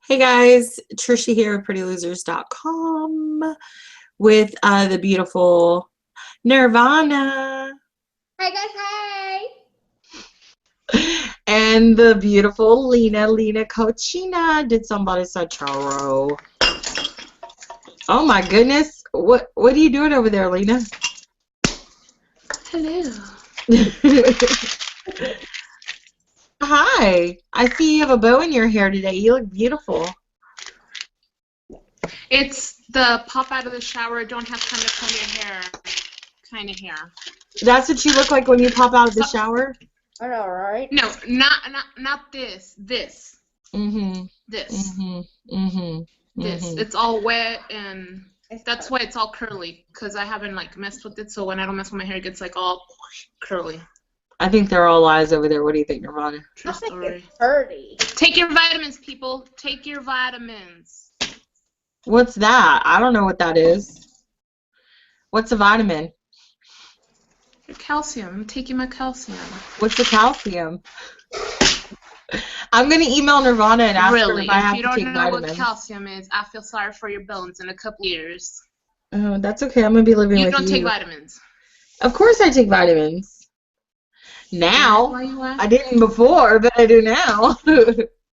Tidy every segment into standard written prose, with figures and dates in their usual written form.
Hey guys, Tricia here at PrettyLosers.com with the beautiful Nirvana Hey guys, hey! and the beautiful Lina Cochina. Did somebody say charo? Oh my goodness, what are you doing over there, Lina? Hello. Hi, I see you have a bow in your hair today. You look beautiful. It's the pop out of the shower, don't have time to comb your hair kind of hair. That's what you look like when you pop out of the shower? I know, right? No, not this. This. Mm-hmm. This. Mm-hmm. Mm-hmm. This. It's all wet and that's why it's all curly, because I haven't like messed with it, so when I don't mess with my hair it gets like all curly. I think they're all lies over there. What do you think, Nirvana? True story. It's pretty. Take your vitamins, people. Take your vitamins. What's that? I don't know what that is. What's a vitamin? Your calcium. I'm taking my calcium. What's the calcium? I'm gonna email Nirvana and ask her if I have to take vitamins. If you don't know what calcium is, I feel sorry for your bones in a couple years. Oh, that's okay. I'm gonna be living with you. You don't take vitamins. Of course I take vitamins. Now. I didn't before, but I do now.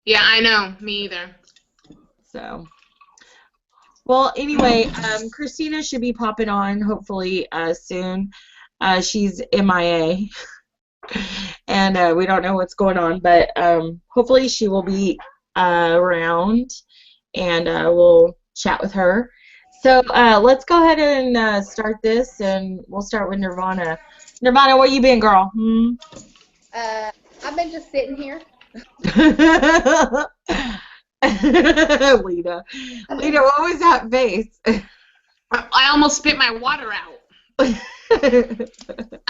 Yeah, I know. Me either. So. Well, anyway, Christina should be popping on hopefully soon. She's MIA, and we don't know what's going on, but hopefully she will be around, and we'll chat with her. So let's go ahead and start this, and we'll start with Nirvana. Nirvana, where you been, girl? I've been just sitting here. Lina, what was that face? I almost spit my water out. I'm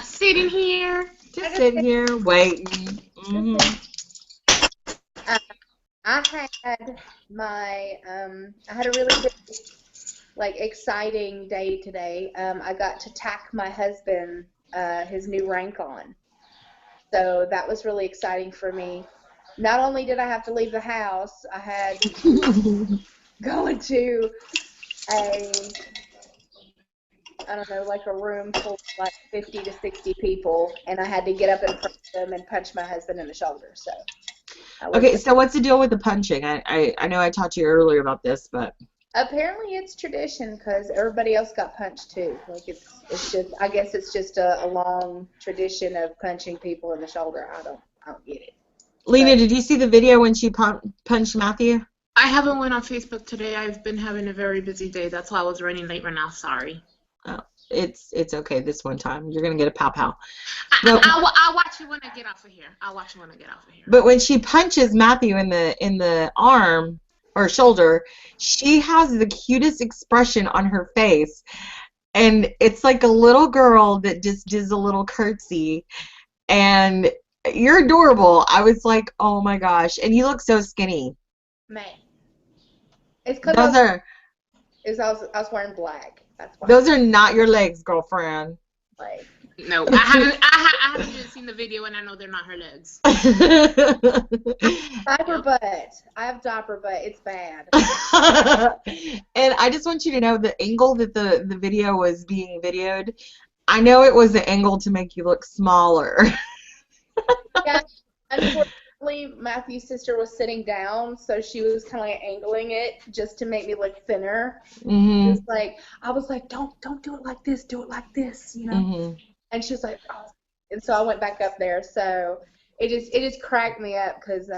sitting here. Just sitting here, waiting. I had a really good, exciting day today. I got to tack my husband his new rank on. So that was really exciting for me. Not only did I have to leave the house, I had to go into a room full of like 50 to 60 people, and I had to get up in front of them and punch my husband in the shoulder. So. Okay, so what's the deal with the punching? I know I taught you earlier about this, but. Apparently it's tradition because everybody else got punched too. I guess it's just a long tradition of punching people in the shoulder. I don't get it. Lina, did you see the video when she punched Matthew? I haven't went on Facebook today. I've been having a very busy day. That's why I was running late right now. Sorry. Oh, it's okay. This one time you're gonna get a pow. I'll watch it when I get off of here. But when she punches Matthew in the arm or shoulder, she has the cutest expression on her face, and it's like a little girl that just does a little curtsy, and you're adorable. I was like, oh my gosh, and you look so skinny. Man, it's because I was wearing black. That's why. Those are not your legs, girlfriend. No, I haven't even seen the video, and I know they're not her legs. Diaper butt. I have diaper butt. It's bad. And I just want you to know the angle that the video was being videoed. I know it was the angle to make you look smaller. Yeah, unfortunately, Matthew's sister was sitting down, so she was kind of angling it just to make me look thinner. Mm-hmm. I was like, don't do it like this, do it like this, you know. Mm-hmm. And she was like, oh. And so I went back up there. So it just cracked me up because,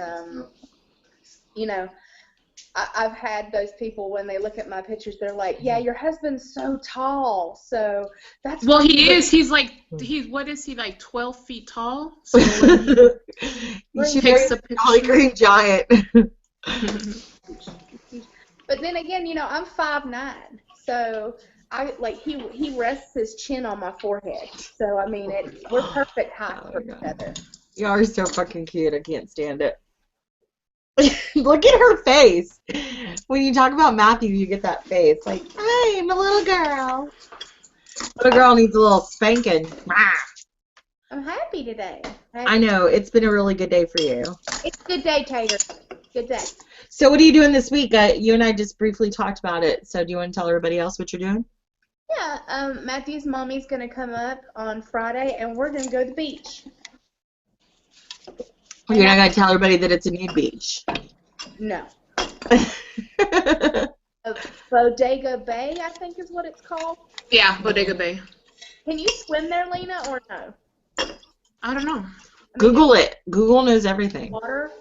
I've had those people when they look at my pictures, they're like, yeah, your husband's so tall. So that's well, he is. He's what is he, like 12 feet tall? So he takes a picture. Holly Green giant. But then again, I'm 5'9", so he rests his chin on my forehead. So I mean, we're perfect height for each other. You are so fucking cute. I can't stand it. Look at her face. When you talk about Matthew, you get that face. Like, hey, I'm a little girl. Little girl needs a little spanking. I'm happy today. I know. It's been a really good day for you. It's a good day, Tater. Good day. So what are you doing this week? You and I just briefly talked about it. So do you want to tell everybody else what you're doing? Yeah, Matthew's mommy's going to come up on Friday, and we're going to go to the beach. You're not going to tell everybody that it's a nude beach. No. Bodega Bay, I think is what it's called. Yeah, Bodega Bay. Can you swim there, Lina, or no? I don't know. Google it. Google knows everything. Water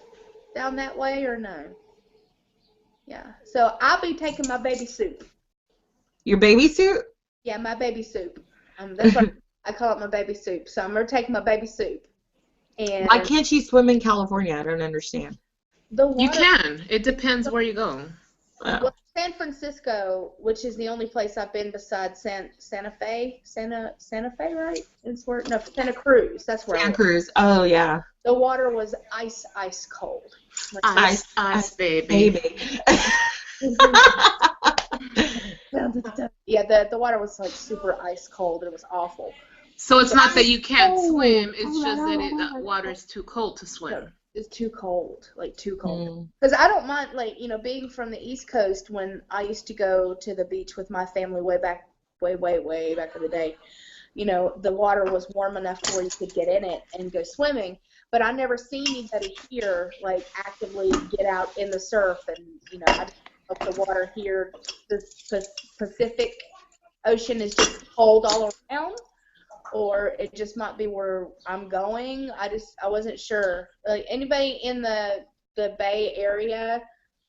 down that way or no? Yeah. So I'll be taking my baby soup. Your baby suit? Yeah, my baby soup. That's what I call it, my baby soup. So I'm going to take my baby soup. And Why can't you swim in California? I don't understand. the water, You can. It depends where you go. Oh. well, San Francisco, which is the only place I've been besides Santa Fe, right? It's where, no, Santa Cruz. That's where I Santa was. Cruz. Oh, yeah. The water was ice cold. Ice, baby. Yeah, the water was like super ice cold. It was awful. So it's not that you can't swim, it's just that the water is too cold to swim. It's too cold, like too cold. Mm. Because I don't mind, like, being from the East Coast, when I used to go to the beach with my family way back in the day, the water was warm enough to where you could get in it and go swimming. But I never seen anybody here, like, actively get out in the surf. And, I just hope the water here, the Pacific Ocean is just cold all around. Or it just might be where I'm going. I wasn't sure. Like, anybody in the Bay Area,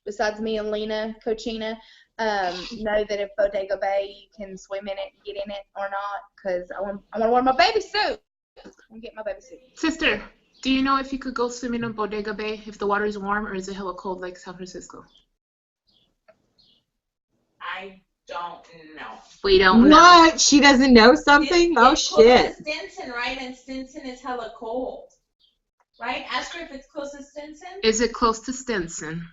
besides me and Lina, Cochina, know that if Bodega Bay, you can swim in it and get in it or not? Because I want to wear my baby suit. I'm going to get my baby suit. Sister, do you know if you could go swimming in Bodega Bay if the water is warm, or is it hella cold like San Francisco? I don't know. We don't know. What? She doesn't know something? Oh, it's close shit. to Stinson, right? And Stinson is hella cold. Right? Ask her if it's close to Stinson. Is it close to Stinson?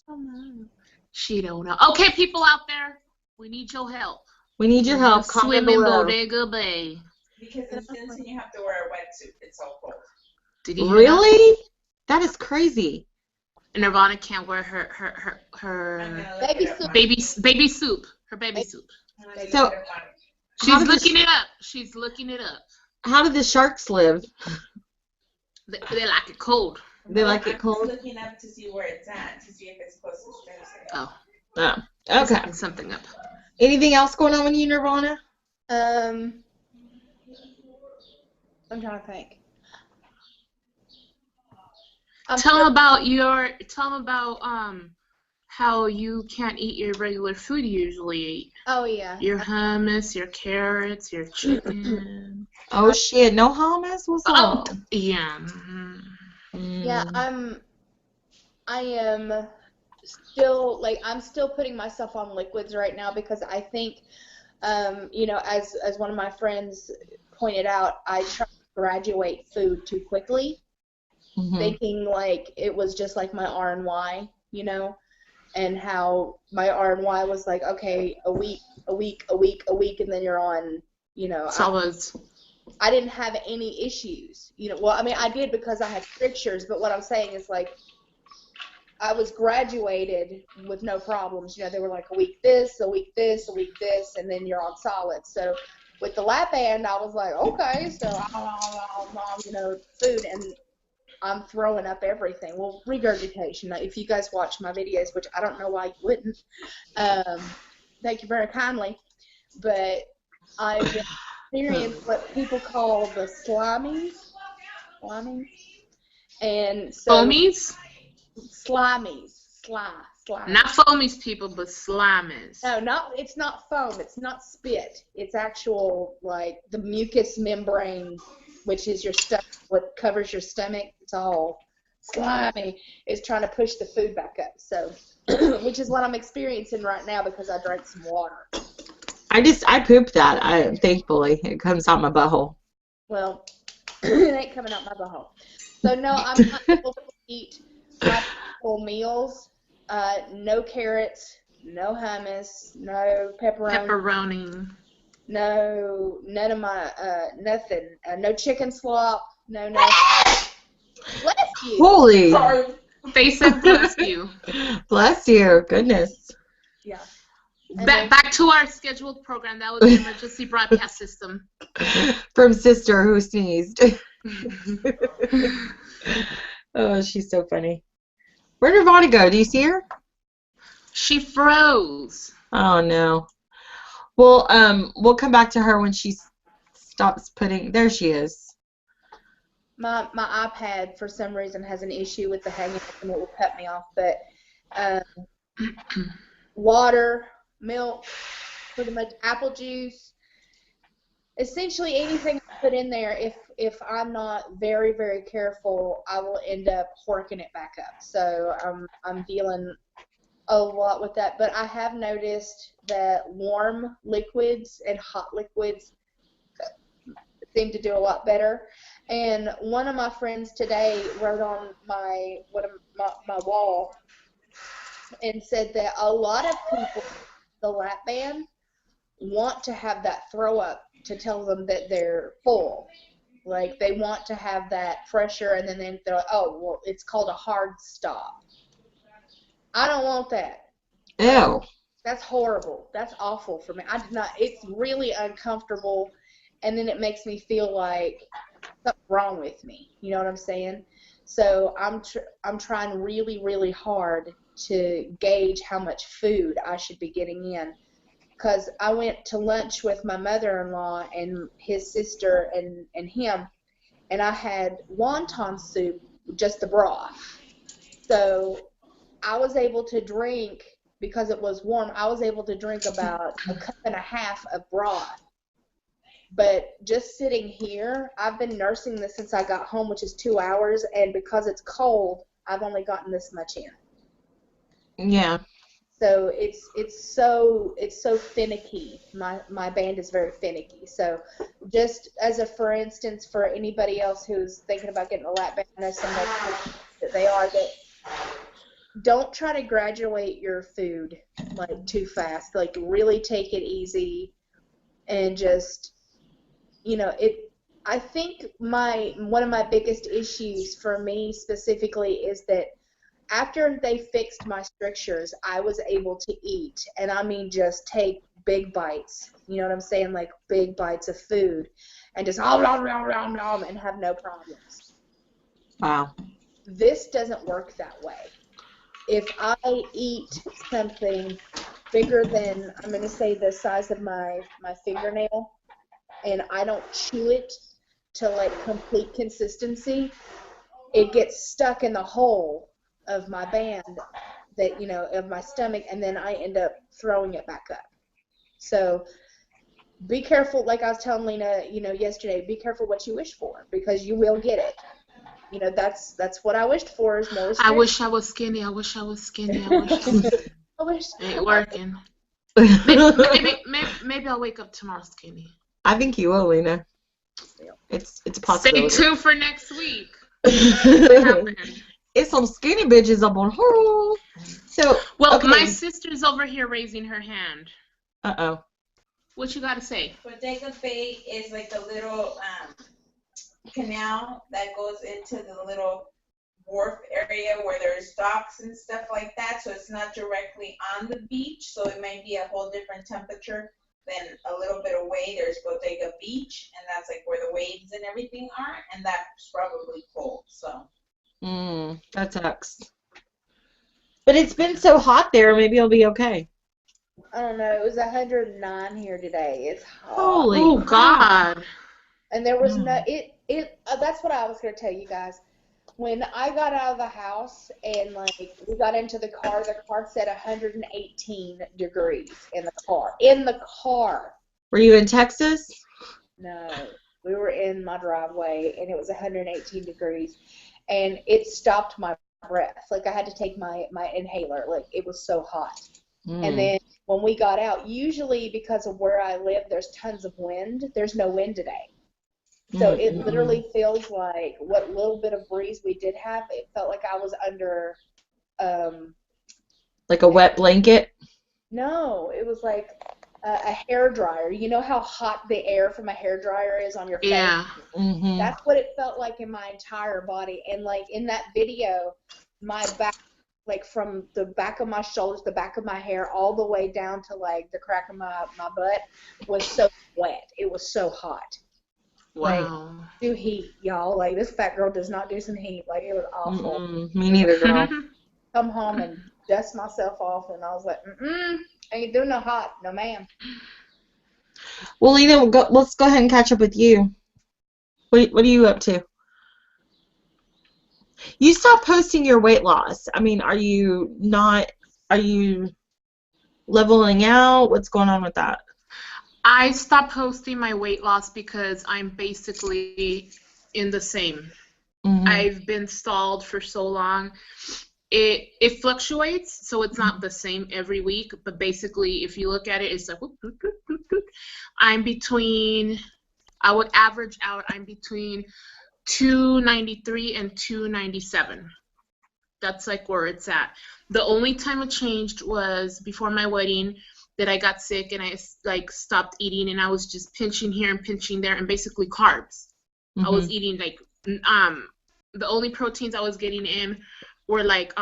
Oh, no. She don't know. Okay, people out there, we need your help. We need your help. Comment Swim in below. Bodega Bay. Because in Stinson, you have to wear a wetsuit. It's so cold. Did you hear Really? That is crazy. that? Nirvana can't wear her I'm gonna look Baby it up soup. on- baby soup. Her baby soup. I'm gonna look So- it up on- She's How did looking it up. She's looking it up. How do the sharks live? They like it cold. They like I'm it cold? just looking up to see where it's at, to see if it's close to Stinson. Oh, Oh, okay. looking something up. Anything else going on with you, Nirvana? I'm trying to think. Tell them about how you can't eat your regular food you usually eat. Oh, yeah. Your hummus, your carrots, your chicken. Oh, shit. No hummus? What's Oh, up? yeah. Mhm. Yeah, I am still, like, I'm still putting myself on liquids right now because I think, as one of my friends pointed out, I try to graduate food too quickly, thinking like it was just like my RNY, and how my RNY was like, okay, a week, and then you're on, Solids. I didn't have any issues, Well, I mean, I did because I had strictures, but what I'm saying is, like, I was graduated with no problems. They were like a week this, a week this, a week this, and then you're on solids. So with the lap band, I was like, okay, so food, and I'm throwing up everything. Well, regurgitation. If you guys watch my videos, which I don't know why you wouldn't, thank you very kindly, but I've experienced what people call the slimies, and so Foamies? slimies. Not foamies, people, but slimies. No, it's not foam. It's not spit. It's actual, like, the mucous membrane, which is your what covers your stomach. It's all slimy. Is trying to push the food back up. So, which is what I'm experiencing right now because I drank some water. I pooped that. Thankfully, it comes out my butthole. Well, it ain't coming out my butthole. So no, I'm not able to eat my full meals. No carrots, no hummus, no Pepperoni. no, none of my, nothing. No chicken slop, no. Bless you. Holy. Sorry. They said bless you. Bless you. Goodness. Yeah. And then, Back to our scheduled program. That was the emergency broadcast system. From sister who sneezed. Oh, she's so funny. Where did Ivana go? Do you see her? She froze. Oh no. Well, we'll come back to her when she stops putting. There she is. my iPad for some reason has an issue with the hanging up and it will cut me off. But water, milk, pretty much apple juice, essentially anything I put in there. If I'm not very, very careful, I will end up horking it back up. So I'm dealing a lot with that. But I have noticed that warm liquids and hot liquids seem to do a lot better. And one of my friends today wrote on my wall and said that a lot of people, the lap band, want to have that throw up to tell them that they're full. Like they want to have that pressure, and then they're like, oh, well, it's called a hard stop. I don't want that. Ew. That's horrible. That's awful for me. I did not. It's really uncomfortable, and then it makes me feel like something's wrong with me. You know what I'm saying? So I'm trying really, really hard to gauge how much food I should be getting in. Because I went to lunch with my mother-in-law and his sister and him, and I had wonton soup, just the broth. So I was able to drink, because it was warm, I was able to drink about a cup and a half of broth. But just sitting here, I've been nursing this since I got home, which is 2 hours, and because it's cold, I've only gotten this much in. Yeah. So it's so finicky. My band is very finicky. So just as a for instance, for anybody else who's thinking about getting a lap band, I know somebody that they are, that don't try to graduate your food like too fast. Like really take it easy and just, you know, I think one of my biggest issues for me specifically is that after they fixed my strictures, I was able to eat, and I mean just take big bites. You know what I'm saying? Like big bites of food, and just and have no problems. Wow. This doesn't work that way. If I eat something bigger than, I'm going to say the size of my fingernail, and I don't chew it to like complete consistency, it gets stuck in the hole of my band, that, you know, of my stomach, and then I end up throwing it back up. So be careful, like I was telling Lina, you know, yesterday, be careful what you wish for, because you will get it. You know, that's what I wished for, is more I wish I was skinny. I wish I was skinny. I wish I was I wish. Ain't working. Maybe I'll wake up tomorrow skinny. I think you will, Lina. It's a Stay possibility. tuned for next week. What happened? It's some skinny bitches up on her. So, Well, okay. my sister's over here raising her hand. Uh-oh. What you gotta say? Bodega Bay is like a little canal that goes into the little wharf area where there's docks and stuff like that. So it's not directly on the beach. So it might be a whole different temperature. Then a little bit away, there's Bodega Beach, and that's like where the waves and everything are, and that's probably cold. So. That sucks. But it's been so hot there, maybe it'll be okay. I don't know. It was 109 here today. It's hot. Holy Oh God! And there was no that's what I was going to tell you guys. When I got out of the house and like we got into the car said 118 degrees in the car. In the car. Were you in Texas? No, we were in my driveway and it was 118 degrees, and it stopped my breath. Like I had to take my inhaler. Like it was so hot. And then when we got out, usually because of where I live, there's tons of wind. There's no wind today. So it literally feels like what little bit of breeze we did have, it felt like I was under like a wet blanket? No, it was like a hair dryer. You know how hot the air from a hair dryer is on your face? Yeah. That's what it felt like in my entire body. And like in that video, my back, like from the back of my shoulders, the back of my hair, all the way down to like the crack of my butt was so wet. It was so hot. Like, Wow. do heat, y'all. Like, this fat girl does not do some heat. Like, it was awful. Me neither, girl. Come home and dust myself off, and I was like, ain't doing no hot. No, ma'am. Well, Lina, let's go ahead and catch up with you. What are you up to? You stopped posting your weight loss. I mean, are you leveling out? What's going on with that? I stopped posting my weight loss because I'm basically in the same. I've been stalled for so long. It fluctuates, so it's not the same every week, but basically if you look at it, it's like whoop, whoop, whoop, whoop, whoop. I would average out, I'm between 293 and 297. That's like where it's at. The only time it changed was before my wedding, that I got sick and I like stopped eating, and I was just pinching here and pinching there, and basically carbs. I was eating like the only proteins I was getting in were like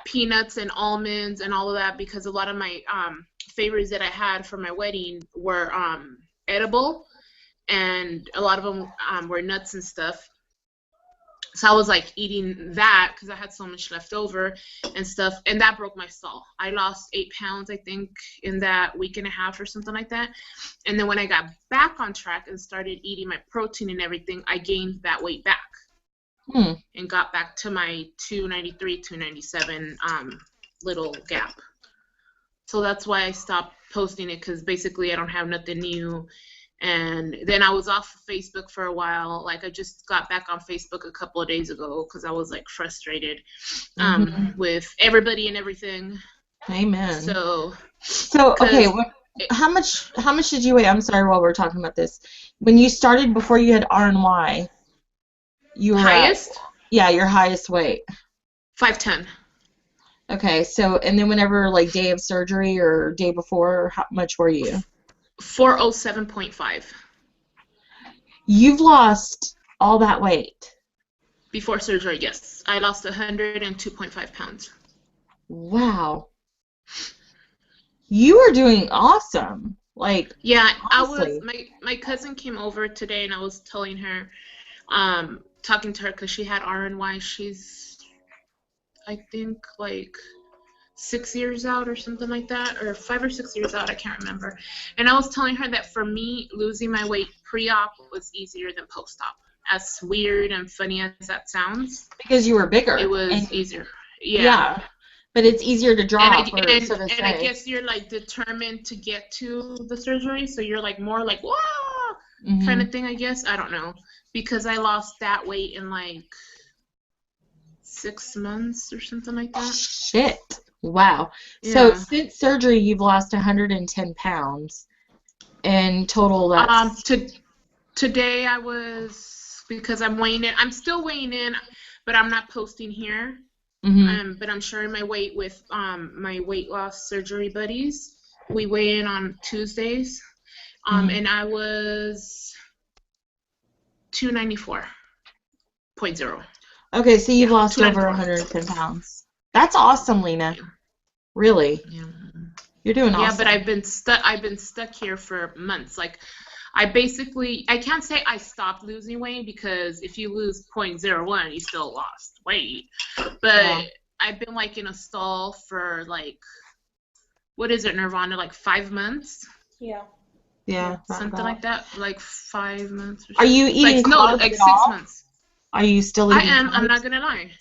peanuts and almonds and all of that, because a lot of my favorites that I had for my wedding were edible, and a lot of them were nuts and stuff. So I was like eating that because I had so much left over and stuff, and that broke my stall. I lost 8 pounds, I think, in that week and a half or something like that. And then when I got back on track and started eating my protein and everything, I gained that weight back and got back to my 293, 297 little gap. So that's why I stopped posting it, because basically I don't have nothing new. And then I was off of Facebook for a while. Like, I just got back on Facebook a couple of days ago because I was like frustrated with everybody and everything. Amen. So okay, how much did you weigh? I'm sorry, while we're talking about this, when you started before you had RNY, you were highest? Your highest weight. 5'10". Okay, so and then whenever like day of surgery or day before, how much were you? 407.5. You've lost all that weight. Before surgery, yes. I lost 102.5 pounds. Wow. You are doing awesome. Like, yeah, honestly. my cousin came over today, and I was telling her, talking to her because she had RNY. She's, I think, like 6 years out or something like that, or 5 or 6 years out, I can't remember. And I was telling her that for me, losing my weight pre-op was easier than post-op. As weird and funny as that sounds, because you were bigger, it was easier. Yeah, but it's easier to drop. And I guess you're like determined to get to the surgery, so you're like more like whoa kind of thing, I guess. I don't know, because I lost that weight in like 6 months or something like that. Shit. Wow. Yeah. So since surgery, you've lost 110 pounds. In total, that's... Today I was, because I'm weighing in. I'm still weighing in, but I'm not posting here. But I'm sharing my weight with my weight loss surgery buddies. We weigh in on Tuesdays. And I was 294.0. Okay, so you've lost over 110 pounds. That's awesome, Lina. Really? Yeah. You're doing awesome. Yeah, but I've been stuck here for months. Like, I can't say I stopped losing weight, because if you lose 0.01, you still lost weight. But I've been like in a stall for like, what is it, Nirvana? Like 5 months? Yeah. Yeah. Something like that. Like 5 months or something. Are you eating carbs like at 6 all? months. Are you still eating I am. carbs? I'm not gonna lie.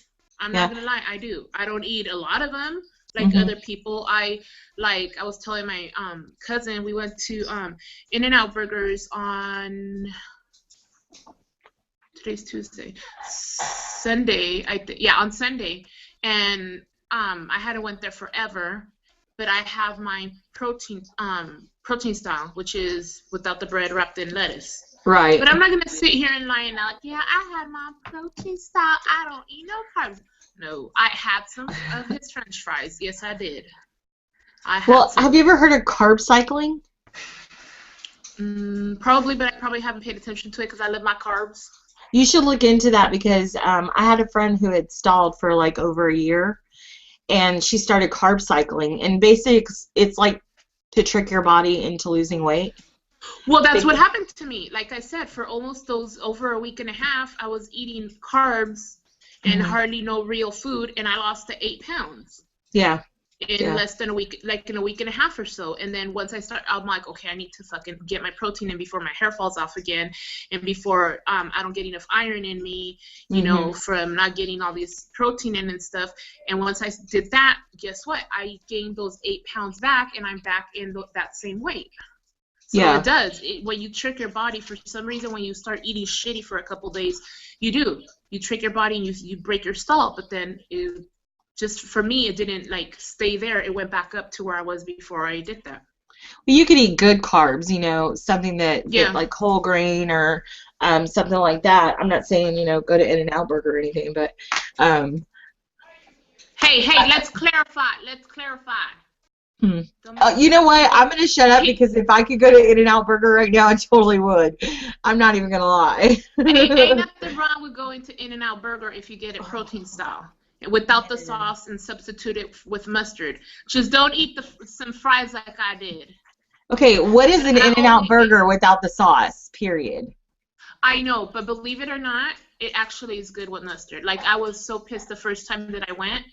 Not gonna lie. I do. I don't eat a lot of them like other people. I was telling my cousin, we went to In-N-Out Burgers on, today's Tuesday, Sunday. On Sunday, and I hadn't went there forever, but I have my protein style, which is without the bread, wrapped in lettuce. Right. But I'm not gonna sit here and lie and like, yeah, I had my protein style. I don't eat no carbs. No, I had some of his French fries. Yes, I did. Have you ever heard of carb cycling? Probably, but I probably haven't paid attention to it because I love my carbs. You should look into that because I had a friend who had stalled for like over a year, and she started carb cycling. And basically, it's like to trick your body into losing weight. Well, that's what happened to me. Like I said, for almost those over a week and a half, I was eating carbs and hardly no real food, and I lost to 8 pounds. Yeah. In less than a week, like in a week and a half or so. And then once I start, I'm like, okay, I need to fucking get my protein in before my hair falls off again, and before I don't get enough iron in me, you know, from not getting all this protein in and stuff. And once I did that, guess what? I gained those 8 pounds back, and I'm back in that same weight. So it does. When you trick your body, for some reason, when you start eating shitty for a couple days, you trick your body and you break your stall. But then just for me, it didn't like stay there. It went back up to where I was before I did that. Well, you could eat good carbs, you know, something that like whole grain or something like that. I'm not saying, you know, go to In-N-Out Burger or anything, but hey, let's clarify. You know what? I'm going to shut up because if I could go to In-N-Out Burger right now, I totally would. I'm not even going to lie. Ain't nothing wrong with going to In-N-Out Burger if you get it protein style, without the sauce, and substitute it with mustard. Just don't eat some fries like I did. Okay, what is an In-N-Out Burger without the sauce, period? I know, but believe it or not, it actually is good with mustard. Like, I was so pissed the first time that I went.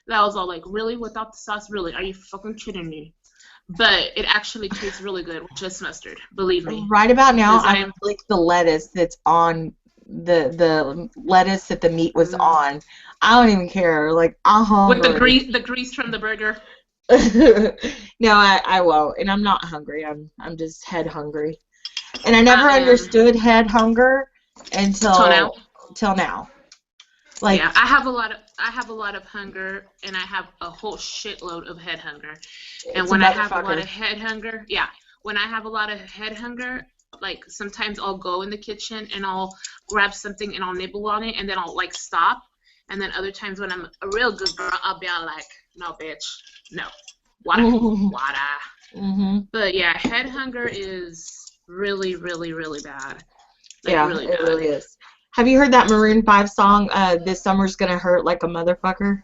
That I was all like, really? Without the sauce? Really? Are you fucking kidding me? But it actually tastes really good with just mustard. Believe me. Right about now, I like the lettuce that's on the lettuce that the meat was on. I don't even care. Like, I'm hungry. With the grease from the burger. No, I won't. And I'm not hungry. I'm just head hungry. And I never understood head hunger until now. Like, yeah, I have a lot of hunger, and I have a whole shitload of head hunger. And when I have a lot of head hunger, like sometimes I'll go in the kitchen and I'll grab something and I'll nibble on it, and then I'll like stop. And then other times when I'm a real good girl, I'll be all like, no, bitch, no, water. But yeah, head hunger is really, really, really bad. Like, really bad. It really is. Have you heard that Maroon 5 song, This Summer's Gonna Hurt Like a Motherfucker?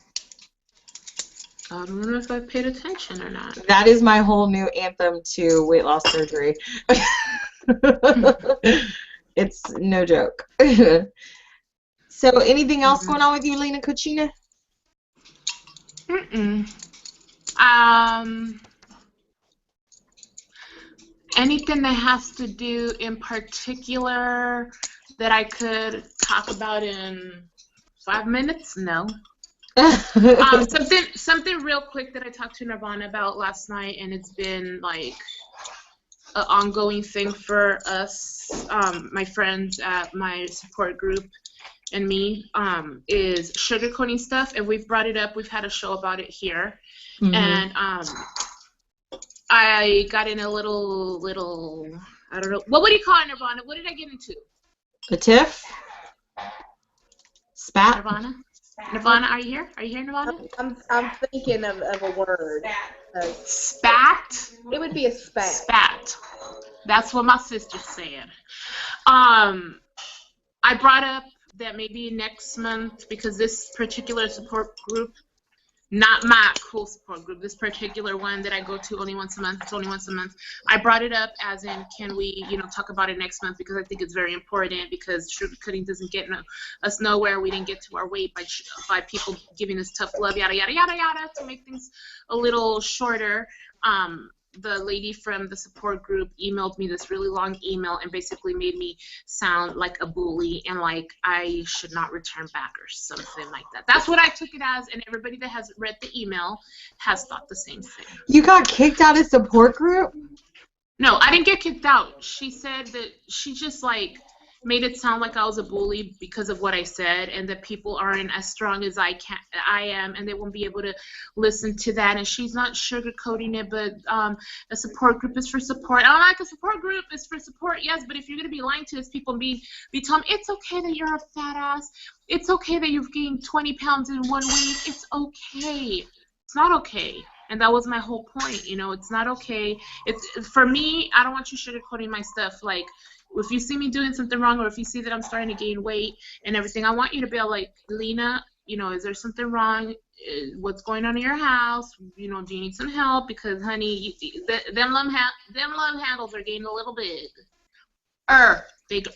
I don't know if I paid attention or not. That is my whole new anthem to weight loss surgery. It's no joke. So anything else going on with you, Lina Cucina? Anything that has to do in particular that I could talk about in 5 minutes? No. Something real quick that I talked to Nirvana about last night, and it's been like an ongoing thing for us, my friends at my support group and me, is sugarcoating stuff. And we've brought it up. We've had a show about it here. And I got in a little, I don't know. What would you call it, Nirvana? What did I get into? A tiff? Spat? Nirvana, are you here? Are you here, Nirvana? I'm thinking of a word. Spat? It would be a spat. Spat. That's what my sister said. I brought up that maybe next month, because this particular support group, not my cool support group, this particular one that I go to only once a month, it's only once a month, I brought it up as in, can we, talk about it next month, because I think it's very important, because sugarcoating doesn't get us nowhere. We didn't get to our weight by people giving us tough love, yada, yada, yada, yada, to make things a little shorter. The lady from the support group emailed me this really long email and basically made me sound like a bully and like I should not return back or something like that. That's what I took it as, and everybody that has read the email has thought the same thing. You got kicked out of support group? No, I didn't get kicked out. She said that she just like made it sound like I was a bully because of what I said, and that people aren't as strong as I am, and they won't be able to listen to that. And she's not sugarcoating it, but a support group is for support. I'm like, a support group is for support, yes, but if you're gonna be lying to these people and be telling them it's okay that you're a fat ass, it's okay that you've gained 20 pounds in 1 week, it's okay. It's not okay. And that was my whole point, it's not okay. It's for me, I don't want you sugarcoating my stuff. Like, if you see me doing something wrong, or if you see that I'm starting to gain weight and everything, I want you to be like, Lina, you know, is there something wrong? What's going on in your house? You know, do you need some help? Because, honey, them love handles are getting a little big. Big.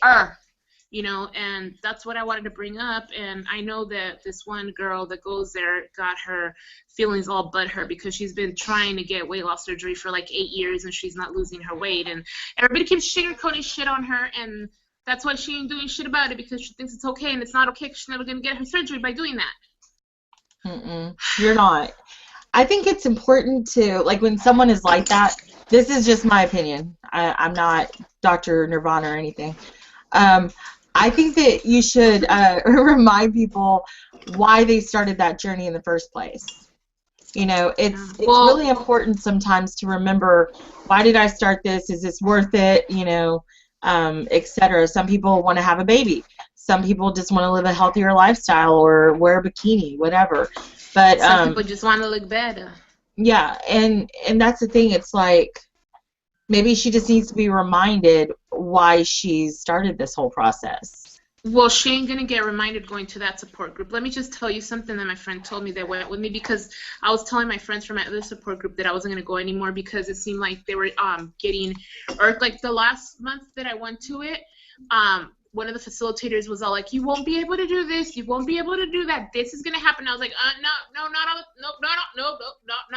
You know, and that's what I wanted to bring up. And I know that this one girl that goes there got her feelings all butthurt because she's been trying to get weight loss surgery for like 8 years and she's not losing her weight. And everybody keeps sugarcoating shit on her, and that's why she ain't doing shit about it, because she thinks it's okay, and it's not okay because she's never going to get her surgery by doing that. You're not. I think it's important to, like, when someone is like that, this is just my opinion. I'm not Dr. Nirvana or anything. I think that you should remind people why they started that journey in the first place. You know, it's really important sometimes to remember, why did I start this? Is this worth it? You know, etc. Some people want to have a baby. Some people just want to live a healthier lifestyle or wear a bikini, whatever. But some people just want to look better. Yeah, and that's the thing. It's like, maybe she just needs to be reminded why she started this whole process. Well, she ain't going to get reminded going to that support group. Let me just tell you something that my friend told me that went with me, because I was telling my friends from my other support group that I wasn't going to go anymore because it seemed like they were getting, or like the last month that I went to it, one of the facilitators was all like, you won't be able to do this, you won't be able to do that, this is going to happen. I was like, no, not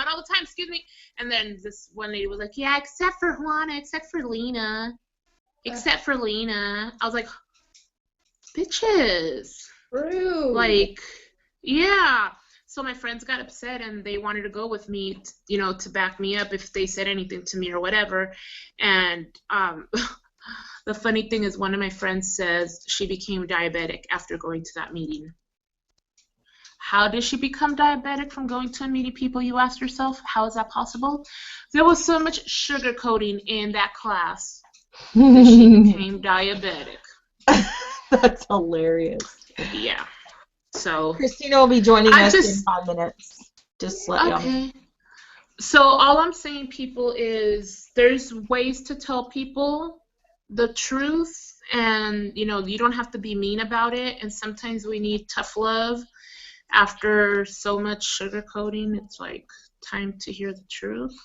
all the time, excuse me. And then this one lady was like, yeah, except for Juana, except for Lina. I was like, bitches. Rude. Like, yeah. So my friends got upset and they wanted to go with me, you know, to back me up if they said anything to me or whatever. And the funny thing is, one of my friends says she became diabetic after going to that meeting. How did she become diabetic from going to a meeting, people? You ask yourself, how is that possible? There was so much sugar coating in that class that she became diabetic. That's hilarious. Yeah. So Christina will be joining us in 5 minutes. Just let you know. So all I'm saying, people, is there's ways to tell people the truth, and you know, you don't have to be mean about it. And sometimes we need tough love. After so much sugarcoating, it's like time to hear the truth.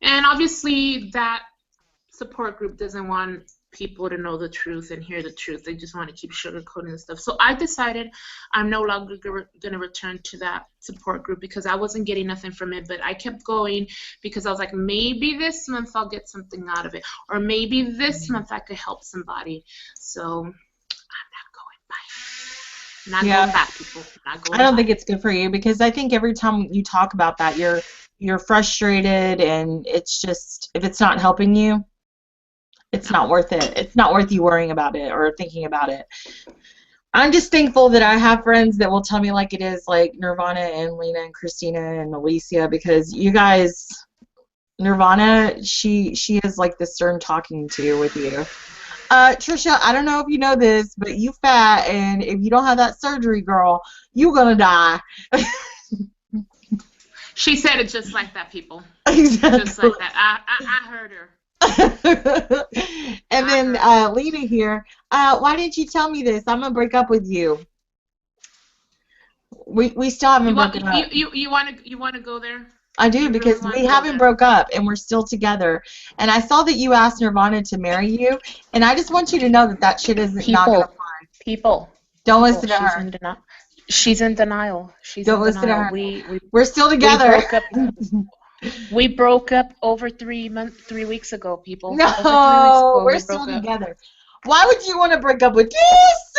And obviously that support group doesn't want people to know the truth and hear the truth. They just want to keep sugarcoating and stuff. So I decided I'm no longer going to return to that support group because I wasn't getting nothing from it. But I kept going because I was like, maybe this month I'll get something out of it, or maybe this month I could help somebody. So I'm not going back. Not going back, people. Not going I don't back. think it's good for you, because I think every time you talk about that, you're frustrated, and it's just, if it's not helping you, it's not worth it. It's not worth you worrying about it or thinking about it. I'm just thankful that I have friends that will tell me like it is, like Nirvana and Lina and Christina and Alicia, because you guys, Nirvana, she is like the stern talking to with you. Tricia, I don't know if you know this, but you fat, and if you don't have that surgery, girl, you gonna die. She said it just like that, people. Exactly. Just like that. I heard her. And then Lina here, why didn't you tell me this? I'm gonna break up with you. We still haven't broken up. You want to go there? I do, because we haven't broke up and we're still together. And I saw that you asked Nirvana to marry you, and I just want you to know that that shit isn't not gonna fly. People. Don't listen to her. She's in denial. Don't listen to her. We're still together. We broke up over 3 weeks ago, people. No, over 3 weeks ago, we're still together. Why would you want to break up with this?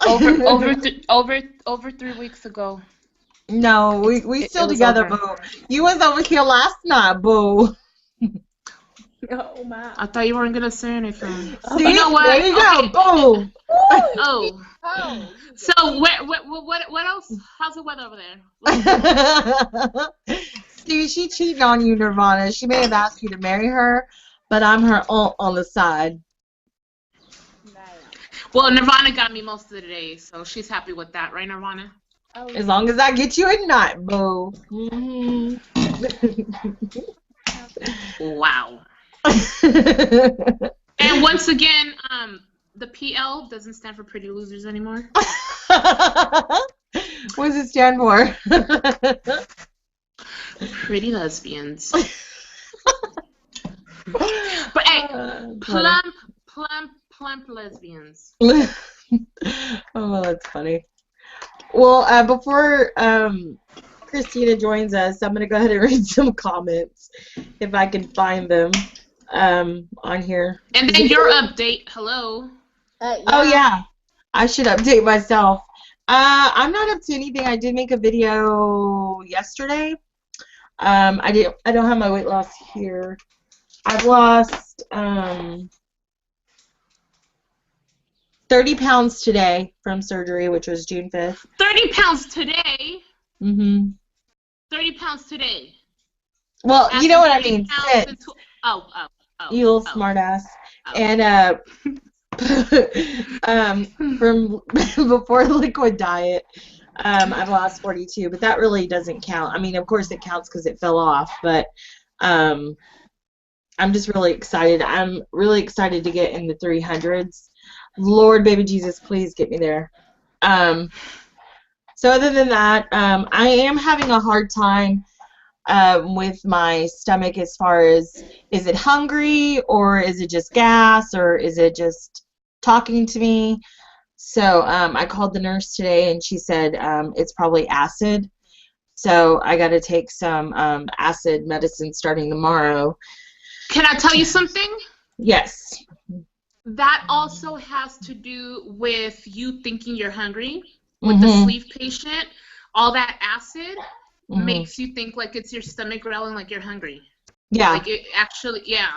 over 3 weeks ago. No, we still together, boo. You was over here last night, boo. Oh my! I thought you weren't gonna say anything. See, you know what? There you go, boom. Oh. So what else? How's the weather over there? See, she cheated on you, Nirvana. She may have asked you to marry her, but I'm her aunt on the side. Well, Nirvana got me most of the day, so she's happy with that, right, Nirvana? As long as I get you at night, boo. Wow. And once again, the PL doesn't stand for Pretty Losers anymore. What does it stand for? Pretty lesbians. But hey, plump lesbians. Oh, that's funny. Well, before Christina joins us, I'm going to go ahead and read some comments if I can find them on here. And then your update. Hello. Yeah. Oh, yeah. I should update myself. I'm not up to anything. I did make a video yesterday. I don't have my weight loss here. I've lost 30 pounds today from surgery, which was June 5th. 30 pounds today? Mm-hmm. 30 pounds today. Well, you know what I mean. Oh. You little smartass. Oh. And from before liquid diet, I've lost 42, but that really doesn't count. I mean, of course it counts because it fell off, but I'm just really excited. I'm really excited to get in the 300s. Lord, baby Jesus, please get me there. So other than that, I am having a hard time with my stomach as far as, is it hungry, or is it just gas, or is it just talking to me? So I called the nurse today, and she said it's probably acid. So I got to take some acid medicine starting tomorrow. Can I tell you something? Yes. That also has to do with you thinking you're hungry. With the sleeve patient, all that acid makes you think like it's your stomach growling like you're hungry. Yeah. Like it actually, yeah.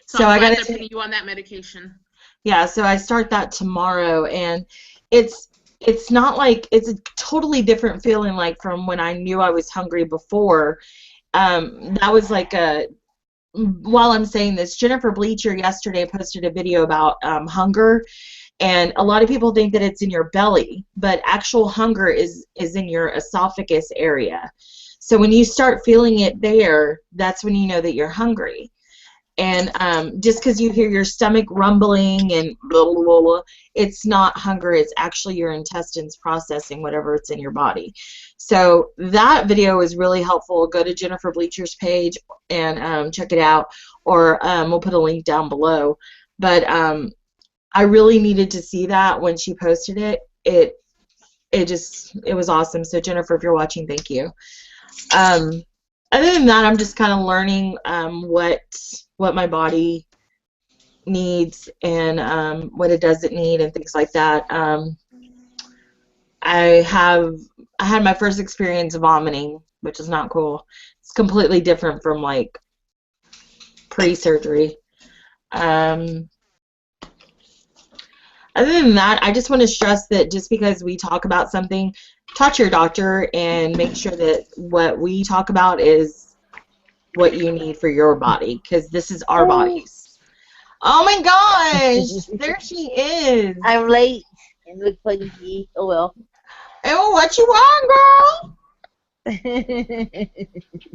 So I'm I glad got they're putting you on that medication. Yeah, so I start that tomorrow, and it's not like, it's a totally different feeling like from when I knew I was hungry before. That was like while I'm saying this, Jennifer Bleacher yesterday posted a video about hunger, and a lot of people think that it's in your belly, but actual hunger is in your esophagus area. So when you start feeling it there, that's when you know that you're hungry. And just because you hear your stomach rumbling and blah, blah, blah, blah, it's not hunger. It's actually your intestines processing whatever it's in your body. So that video is really helpful. Go to Jennifer Bleacher's page and check it out, or we'll put a link down below. But I really needed to see that when she posted it. It was awesome. So Jennifer, if you're watching, thank you. Other than that, I'm just kind of learning what my body needs and what it doesn't need and things like that. I had my first experience vomiting, which is not cool. It's completely different from like pre-surgery. Other than that, I just want to stress that just because we talk about something, talk to your doctor and make sure that what we talk about is what you need for your body, because this is our bodies. Oh my gosh, there she is. I'm late. It looks funky. Oh well. Oh, what you want, girl?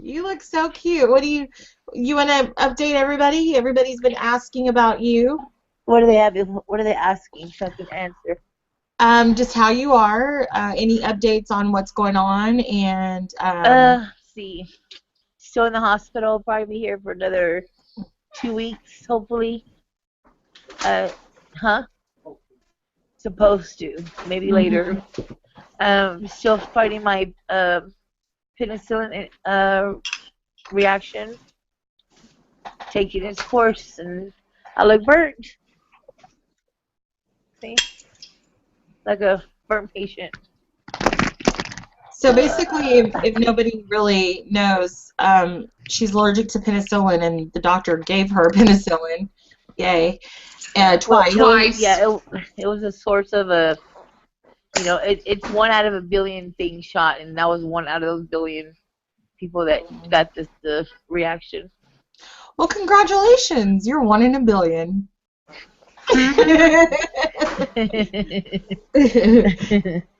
You look so cute. What do you want to update everybody? Everybody's been asking about you. What are they having? What are they asking? So I can answer. Just how you are. Any updates on what's going on, and see. Still in the hospital. Probably be here for another 2 weeks, hopefully. Supposed to. Maybe later. Still fighting my penicillin reaction. Taking its course, and I look burnt. See? Like a burnt patient. So basically, if nobody really knows, she's allergic to penicillin, and the doctor gave her penicillin. Yay. Twice. It was a source of a, it's 1 out of a billion things shot, and that was 1 out of those billion people that got the reaction. Well, congratulations. You're 1 in a billion.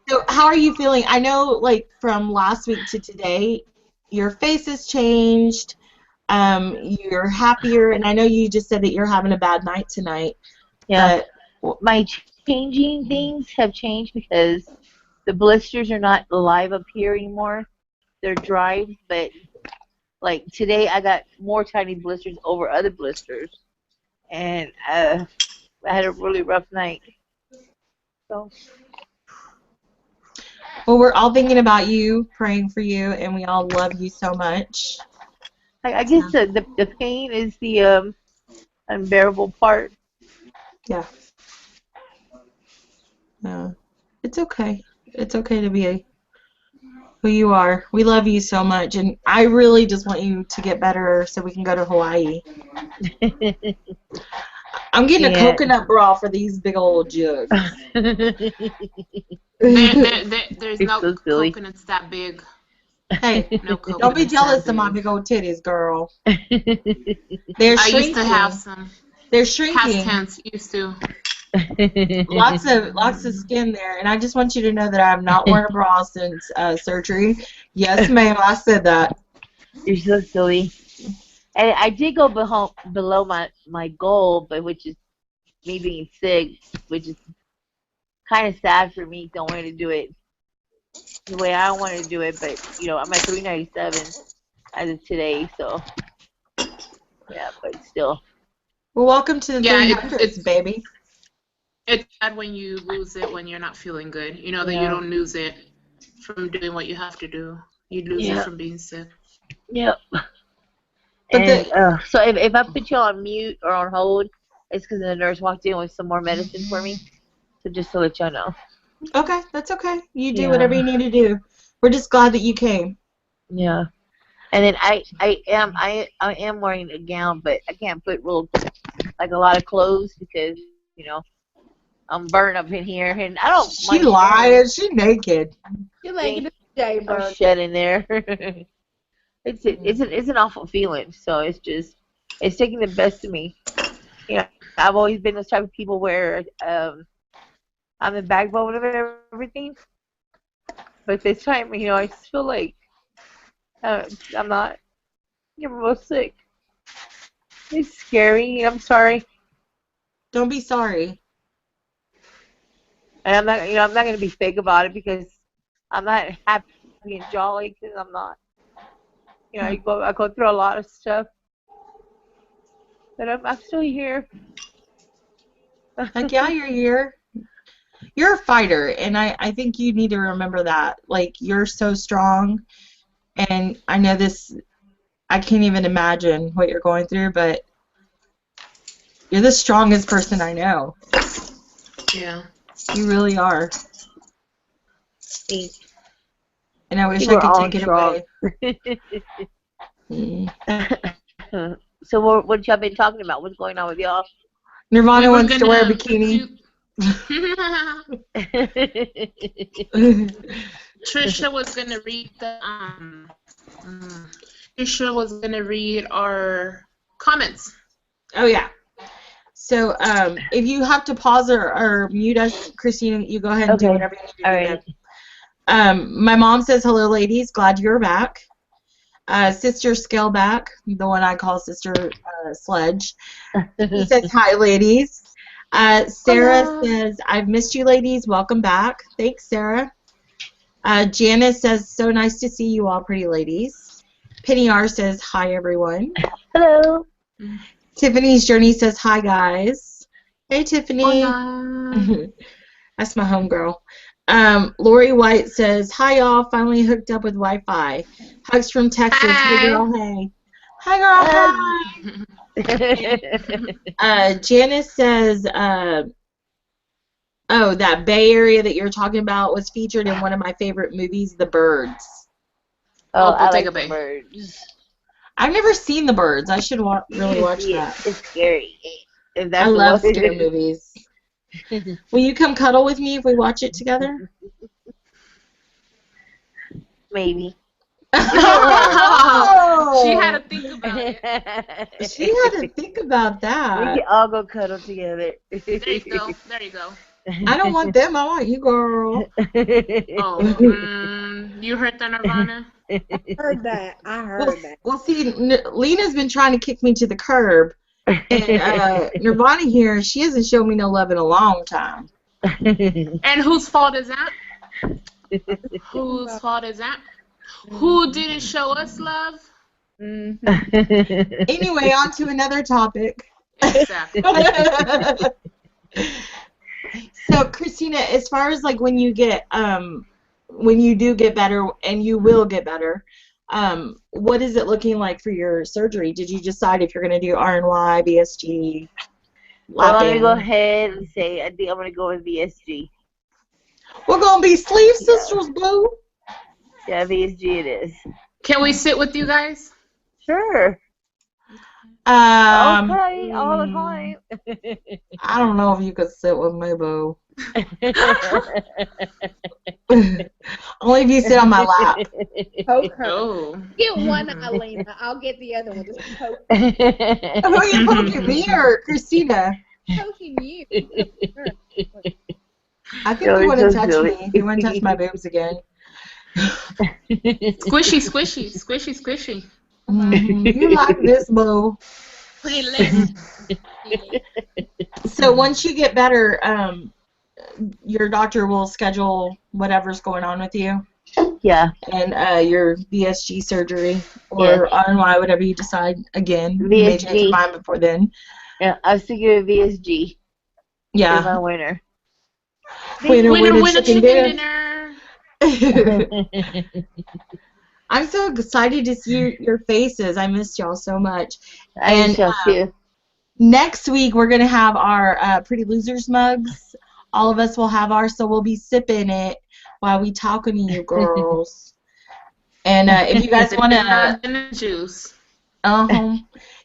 So how are you feeling? I know, like, from last week to today, your face has changed. you're happier, and I know you just said that you're having a bad night tonight, Yeah. but My changing things have changed because the blisters are not live up here anymore. They're dry, but like today I got more tiny blisters over other blisters, and I had a really rough night. So well, we're all thinking about you, praying for you, and we all love you so much. I guess the pain is the unbearable part. Yeah. No, it's okay. It's okay to be who you are. We love you so much, and I really just want you to get better so we can go to Hawaii. I'm getting a Yeah. coconut bra for these big old jugs. There's It's no so silly. coconuts that big. Hey, No coconuts don't be that jealous of my big. big old titties, girl. They're I shrinking. used to have some. They're Past shrinking. tense, used to. Lots of skin there, and I just want you to know that I have not worn a bra since surgery. Yes, ma'am, I said that. You're so silly. And I did go below my goal, but which is me being sick, which is kind of sad for me. Don't want to do it the way I want to do it, but I'm at 397 as of today, so yeah, but still. Well, welcome to the Yeah, 300s, baby. It's bad when you lose it when you're not feeling good. You know that you don't lose it from doing what you have to do. You lose it from being sick. Yep. But And so if I put you on mute or on hold, it's because the nurse walked in with some more medicine for me. So just to let y'all know. Okay, that's okay. You do whatever you need to do. We're just glad that you came. Yeah. And then I am wearing a gown, but I can't put a lot of clothes because I'm burnt up in here, and I don't. She lied. She naked. You're naked today, I'm bird. shedding there. It's an awful feeling. So it's taking the best of me. I've always been those type of people where I'm the backbone of everything. But this time, I just feel like I'm not. I'm most sick. It's scary. I'm sorry. Don't be sorry. And I'm not gonna be fake about it because I'm not happy and jolly because I'm not. I go through a lot of stuff, but I'm still here. Like, yeah, you're here. You're a fighter, and I think you need to remember that. Like, you're so strong, and I know this. I can't even imagine what you're going through, but you're the strongest person I know. Yeah. You really are. Thanks. And I wish I could take it away. So what y'all been talking about? What's going on with y'all? Nirvana wants to wear a bikini. Tricia was gonna read Tricia was gonna read our comments. Oh yeah. So if you have to pause or mute us, Christina, you go ahead and do whatever you need to do. All right. My mom says hello, ladies. Glad you're back. Sister Scaleback, the one I call Sister Sledge. He says hi, ladies. Sarah says, I've missed you, ladies. Welcome back. Thanks, Sarah. Janice says, so nice to see you all, pretty ladies. Penny R says, hi, everyone. Hello. Tiffany's Journey says, hi, guys. Hey, Tiffany. Hola. That's my homegirl. Lori White says, hi, y'all. Finally hooked up with Wi-Fi. Hugs from Texas. Hi. Hey, girl, hey. Hi, girl, hi. Janice says, that Bay Area that you're talking about was featured in one of my favorite movies, The Birds. I like Bottega the Bay. birds. I've never seen The Birds. I should really watch that. It's scary. If that's I love what scary movies. Will you come cuddle with me if we watch it together? Maybe. Oh! She had to think about it. She had to think about We that. can all go cuddle together. There you go. There you go. I don't want them. I want you, girl. Oh, you heard that, Nirvana? Heard that. I Well, heard that. well, see, Lena's been trying to kick me to the curb, and Nirvana here, she hasn't shown me no love in a long time. And whose fault is that? Whose fault is that? Who didn't show us love? Anyway, on to another topic. Exactly. So, Christina, as far as like when you do get better, and you will get better, what is it looking like for your surgery? Did you decide if you're going to do RNY, BSG, Well, I'm going to go lap-in? ahead and say I think I'm going to go with VSG. We're going to be sleeve sisters, boo. Yeah, VSG it is. Can we sit with you guys? Sure. Um, Okay, all the time. I don't know if you could sit with me, boo. Only if you sit on my lap. Poke her. Oh. Get one, Lina. I'll get the other one. Just poke, Who are you poking, me or Christina? poking you. I think You're you want to so touch silly. me. You want to touch my boobs again. Squishy, squishy, squishy, squishy. You like this, boo. So once you get better, your doctor will schedule whatever's going on with you, Yeah, and your VSG surgery or Yes. RNY, whatever you decide. Again, you may change your VSG. mind before then. yeah. I was thinking of VSG. Is my Yeah. winner. Winner, Winner, winner, chicken chicken dinner. dinner. I'm so excited to see your faces. I missed y'all so much. I And shall too. next week we're gonna have our Pretty Losers mugs. All of us will have ours, so we'll be sipping it while we talking to you girls. And if you guys want to, Juice.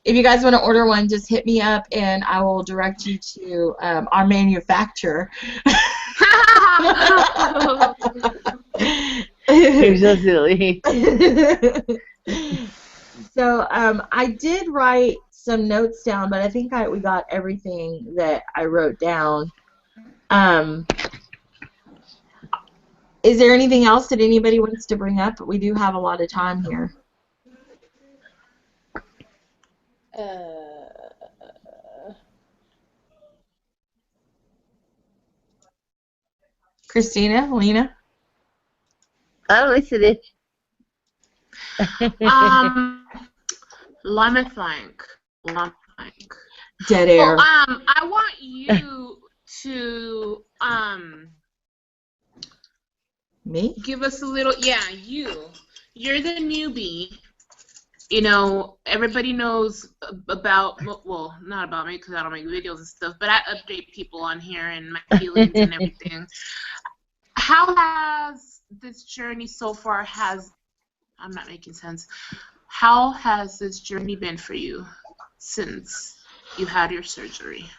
if you guys want to order one, just hit me up and I will direct you to our manufacturer. You're so silly. So I did write some notes down, but I think we got everything that I wrote down. Is there anything else that anybody wants to bring up? We do have a lot of time here. Christina, Lina? I'm listening. Lemon flank. Dead air. Well, I want you to Me? give us a little. Yeah, you're the newbie. You know, everybody knows about, well, not about me because I don't make videos and stuff, but I update people on here and my feelings and everything. How has this journey so far I'm not making sense. How has this journey been for you since you had your surgery?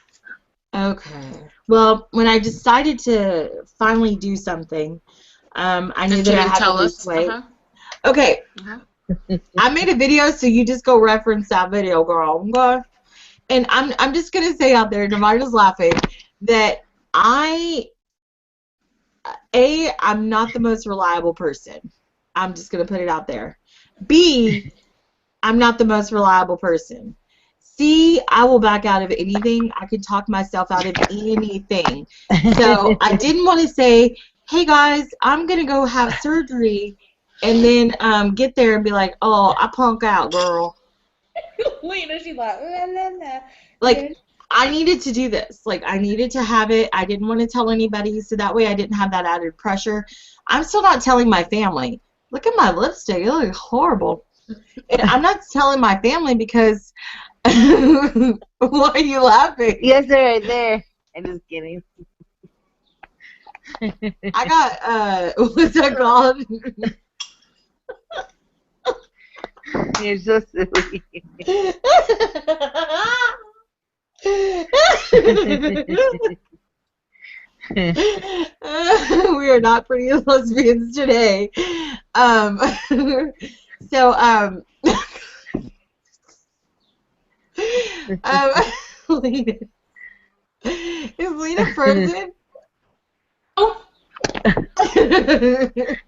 Okay. Well, when I decided to finally do something, I knew that I had to lose weight. Okay. I made a video, so you just go reference that video, girl. Okay? And I'm just gonna say out there, Nirvana's laughing, that I'm not the most reliable person. I'm just gonna put it out there. B, I'm not the most reliable person. C, I will back out of anything. I can talk myself out of anything. So I didn't want to say, hey guys, I'm gonna go have surgery, and then get there and be like, oh, I punk out, girl. Lena, she's like, la, la, la. Like, I needed to do this. Like, I needed to have it. I didn't want to tell anybody, so that way I didn't have that added pressure. I'm still not telling my family. Look at my lipstick. It looks horrible. And I'm not telling my family because... Why are you laughing? Yes, they're right there. I'm just kidding. I got, what's that called? You're so silly. We are not pretty lesbians today. So, Lena. Is Lena frozen? Oh.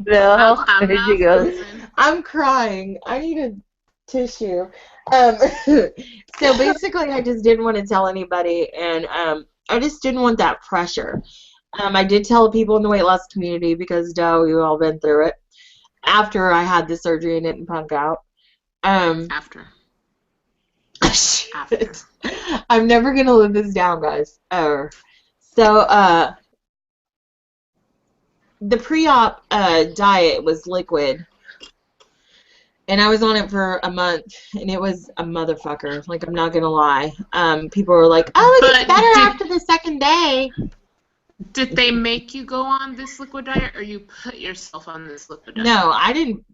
No, I'm there not she goes. frozen. I'm crying. I need a tissue. So basically, I just didn't want to tell anybody, and I just didn't want that pressure. I did tell people in the weight loss community because, duh, we've all been through it. After I had the surgery and didn't punk out. After. Shit. I'm never gonna live this down, guys. Ever. So, the pre-op diet was liquid, and I was on it for a month, and it was a motherfucker. Like, I'm not gonna lie. People were like, "Oh, it gets better after the second day." Did they make you go on this liquid diet, or you put yourself on this liquid diet? No, I didn't.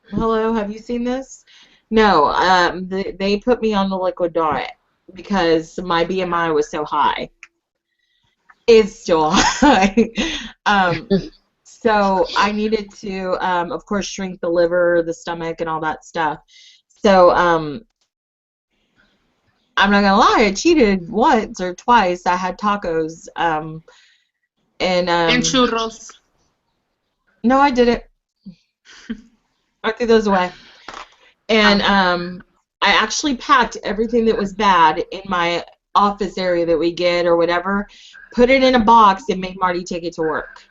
Hello, have you seen this? No, they put me on the liquid diet because my BMI was so high. It's still high. So I needed to, of course, shrink the liver, the stomach, and all that stuff. So I'm not gonna lie, I cheated once or twice. I had tacos, and churros. No, I didn't. I threw those away. And I actually packed everything that was bad in my office area that we get or whatever, put it in a box, and made Marty take it to work.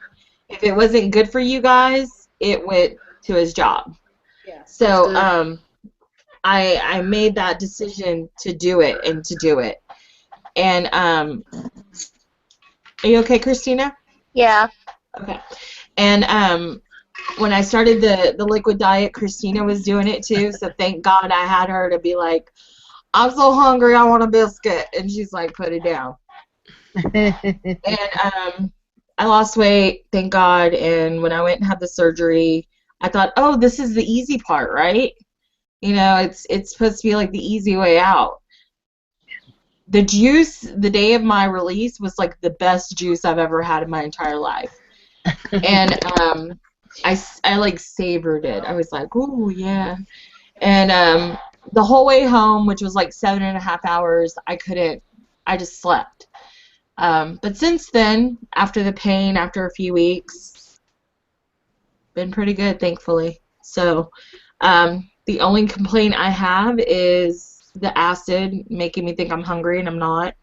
If it wasn't good for you guys, it went to his job. Yeah. So I made that decision to do it and to do it. And are you okay, Christina? Yeah. Okay. And when I started the liquid diet, Christina was doing it too, so thank God I had her to be like, I'm so hungry, I want a biscuit. And she's like, put it down. And I lost weight, thank God, and when I went and had the surgery, I thought, oh, this is the easy part, right? You know, it's supposed to be like the easy way out. The juice, the day of my release, was like the best juice I've ever had in my entire life. And I like savored it. I was like, ooh, yeah. And the whole way home, which was like 7.5 hours, I just slept. But since then, after the pain, after a few weeks, been pretty good, thankfully. So the only complaint I have is the acid making me think I'm hungry and I'm not.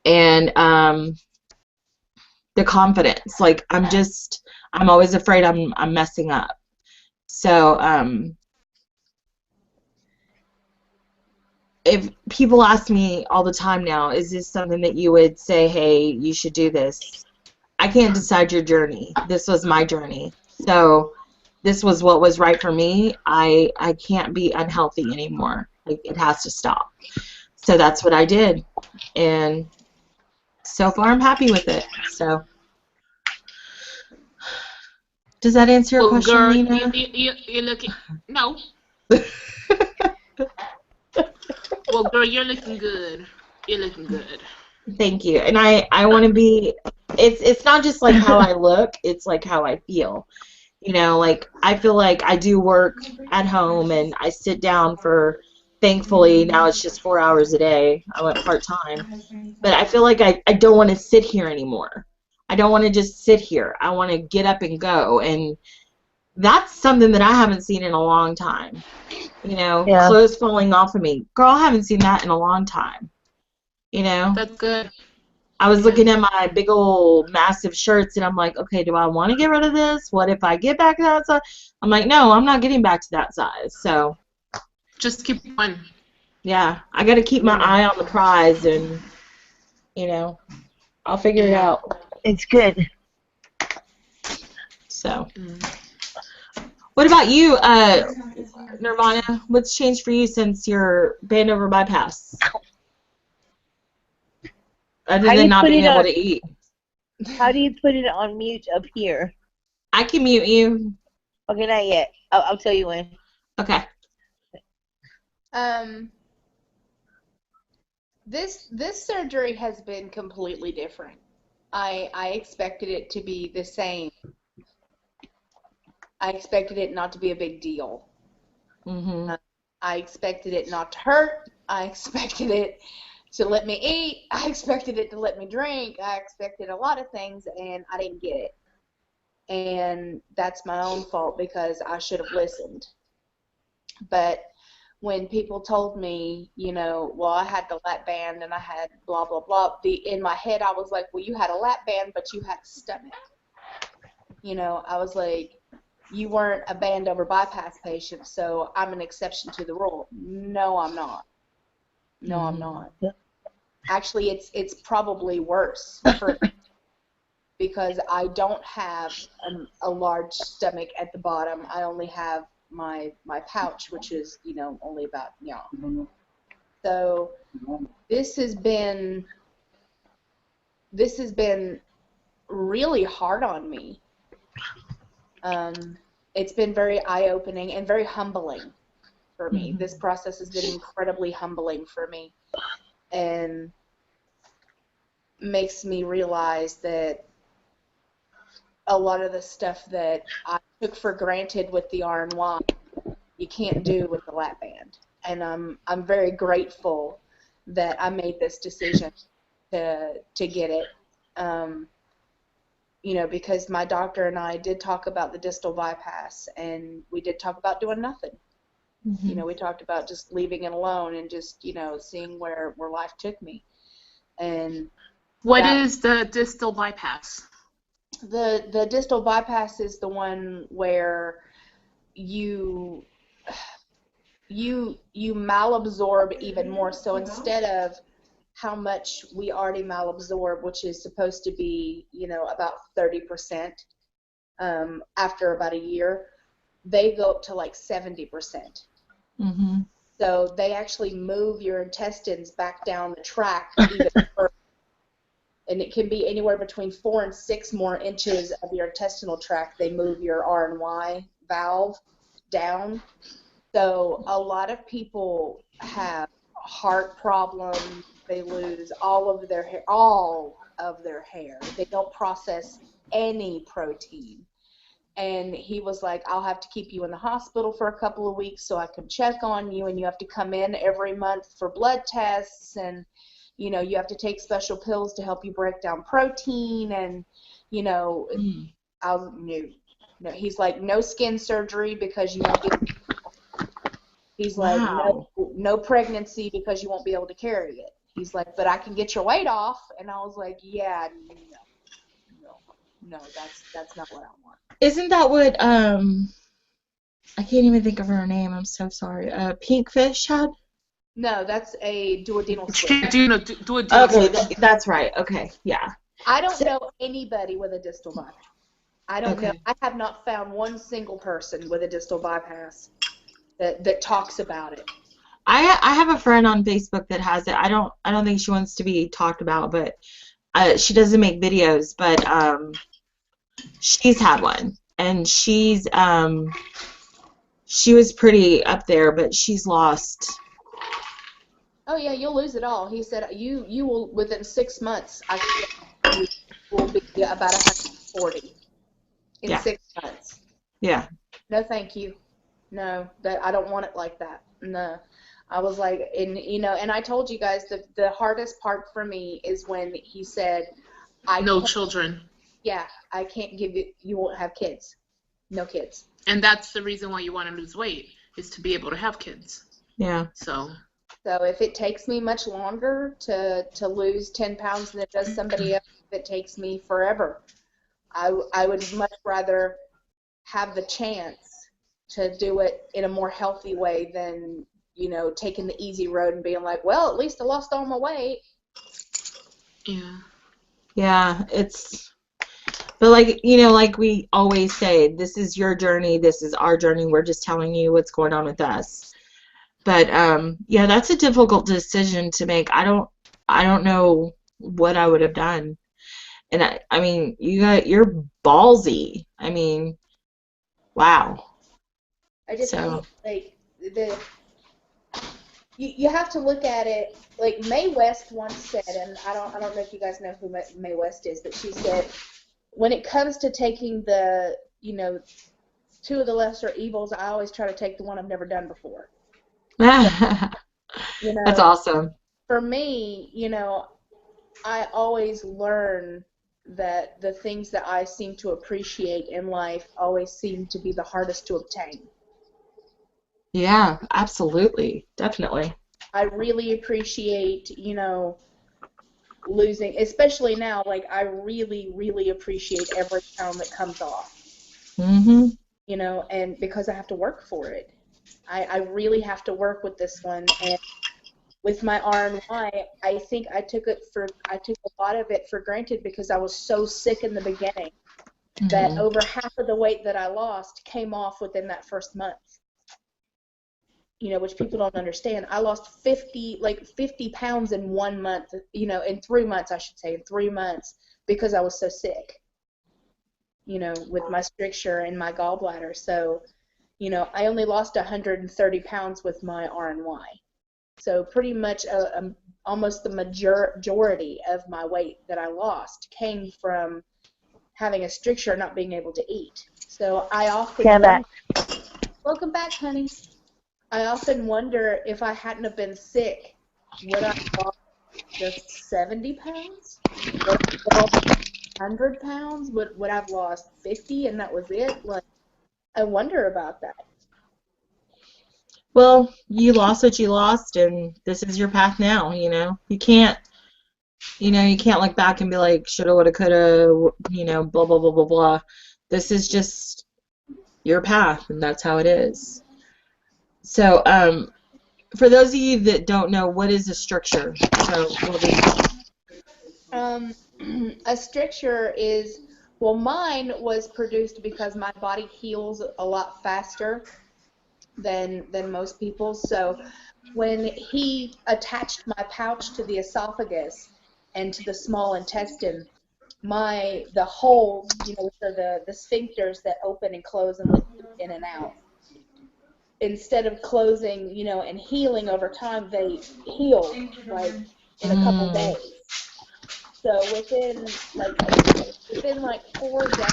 And the confidence. Like, I'm always afraid I'm messing up. So if people ask me all the time now, is this something that you would say, hey, you should do this? I can't decide your journey. This was my journey. So this was what was right for me. I can't be unhealthy anymore. Like, it has to stop. So that's what I did. And so far I'm happy with it. So does that answer your question, girl, Lina? you're looking... No. Well, girl, you're looking good. You're looking good. Thank you. And I want to be, it's not just like how I look, it's like how I feel. You know, like, I feel like I do work at home and I sit down for, thankfully, now it's just 4 hours a day. I went part-time. But I feel like I don't want to sit here anymore. I don't want to just sit here. I want to get up and go. And that's something that I haven't seen in a long time. You know, Yeah. clothes falling off of me. Girl, I haven't seen that in a long time. You know? That's good. I was looking at my big old massive shirts and I'm like, okay, do I want to get rid of this? What if I get back to that size? I'm like, no, I'm not getting back to that size. So just keep going. Yeah, I got to keep my eye on the prize and, you know, I'll figure it out. It's good. So, what about you, Nirvana? What's changed for you since your band over bypass? Other than not being able to eat. How do you put it on mute up here? I can mute you. Okay, not yet. I'll tell you when. Okay. This surgery has been completely different. I expected it to be the same. I expected it not to be a big deal. Mm-hmm. I expected it not to hurt. I expected it to let me eat. I expected it to let me drink. I expected a lot of things, and I didn't get it. and that's my own fault because I should have listened. But when people told me, well, I had the lap band and I had blah, blah, blah, in my head I was like, well, you had a lap band, but you had a stomach. I was like, you weren't a band over bypass patient, so I'm an exception to the rule. No, I'm not. No, I'm not. Actually, it's probably worse because I don't have a large stomach at the bottom. I only have my pouch, which is, only about, So this has been really hard on me. It's been very eye-opening and very humbling for me. This process has been incredibly humbling for me, and makes me realize that a lot of the stuff that I took for granted with the RNY, you can't do with the lap band. And I'm very grateful that I made this decision to get it. Because my doctor and I did talk about the distal bypass, and we did talk about doing nothing. We talked about just leaving it alone and just, seeing where life took me. And what is the distal bypass? The distal bypass is the one where you malabsorb even more. So instead of how much we already malabsorb, which is supposed to be, about 30%, after about a year, they go up to like 70%. So they actually move your intestines back down the track even further. And it can be anywhere between 4 and 6 more inches of your intestinal tract. They move your RNY valve down. So a lot of people have heart problems. They lose all of their hair. They don't process any protein. And he was like, I'll have to keep you in the hospital for a couple of weeks so I can check on you, and you have to come in every month for blood tests, and you have to take special pills to help you break down protein, and no. He's like, no skin surgery because you won't get. He's like, no pregnancy because you won't be able to carry it. He's like, but I can get your weight off, and I was like, yeah, no, that's not what I want. Isn't that what I can't even think of her name. I'm so sorry. Pink Fish had? No, that's a duodenal slit. Okay, that's right. Okay, yeah. I don't know anybody with a distal bypass. I don't know. I have not found one single person with a distal bypass that talks about it. I have a friend on Facebook that has it. I don't think she wants to be talked about, but she doesn't make videos, but she's had one, and she was pretty up there, but she's lost. Oh yeah, you'll lose it all. He said you will within 6 months. You will be about 140 in 6 months. Yeah. No, thank you. No, that I don't want it like that. No. I was like, and I told you guys the hardest part for me is when he said, no children. Yeah, I can't give you. You won't have kids. No kids. And that's the reason why you want to lose weight, is to be able to have kids. Yeah. So if it takes me much longer to lose 10 pounds than it does somebody else, if it takes me forever, I would much rather have the chance to do it in a more healthy way than, taking the easy road and being like, well, at least I lost all my weight. Yeah. Yeah, but like we always say, this is your journey, this is our journey, we're just telling you what's going on with us. But yeah, that's a difficult decision to make. I don't know what I would have done. And I mean, you're ballsy. I mean, wow. I just think, like, you have to look at it like Mae West once said, and I don't know if you guys know who Mae West is, but she said, when it comes to taking the, two of the lesser evils, I always try to take the one I've never done before. That's awesome. For me, I always learn that the things that I seem to appreciate in life always seem to be the hardest to obtain. Yeah, absolutely. Definitely. I really appreciate, losing, especially now, like I really, really appreciate every pound that comes off, Mm-hmm. and because I have to work for it. I really have to work with this one, and with my RNY, I think I took a lot of it for granted because I was so sick in the beginning that Mm-hmm. over half of the weight that I lost came off within that first month. Which people don't understand. I lost 50 pounds in 1 month, in 3 months, I should say, in 3 months, because I was so sick, with my stricture and my gallbladder. So, I only lost 130 pounds with my RNY. So pretty much almost the majority of my weight that I lost came from having a stricture, not being able to eat. So I often Stand welcome back, honey. I often wonder if I hadn't have been sick, would I have lost just 70 pounds? Would I have lost 100 pounds? Would I have lost 50 and that was it? Like, I wonder about that. Well, you lost what you lost, and this is your path now, You can't look back and be like, shoulda, woulda, coulda, blah, blah, blah, blah, blah. This is just your path, and that's how it is. So, for those of you that don't know, what is a stricture? So, A stricture is, well, mine was produced because my body heals a lot faster than most people's. So when he attached my pouch to the esophagus and to the small intestine, the hole, the sphincters that open and close and let in and out, instead of closing, and healing over time, they healed like in a couple days. So within like 4 days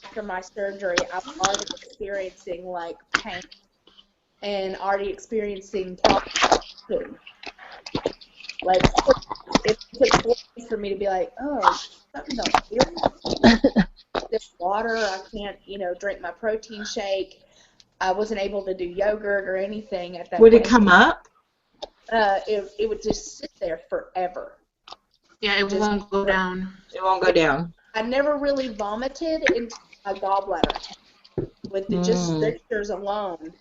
after my surgery, I was already experiencing like pain and already experiencing pain. Like it took 4 days for me to be like, oh, something don't feel. This water, I can't, drink my protein shake. I wasn't able to do yogurt or anything at that would point. it come up? It would just sit there forever. Yeah, it won't go down. It won't go down. I never really vomited until my gallbladder attack. With just strictures alone,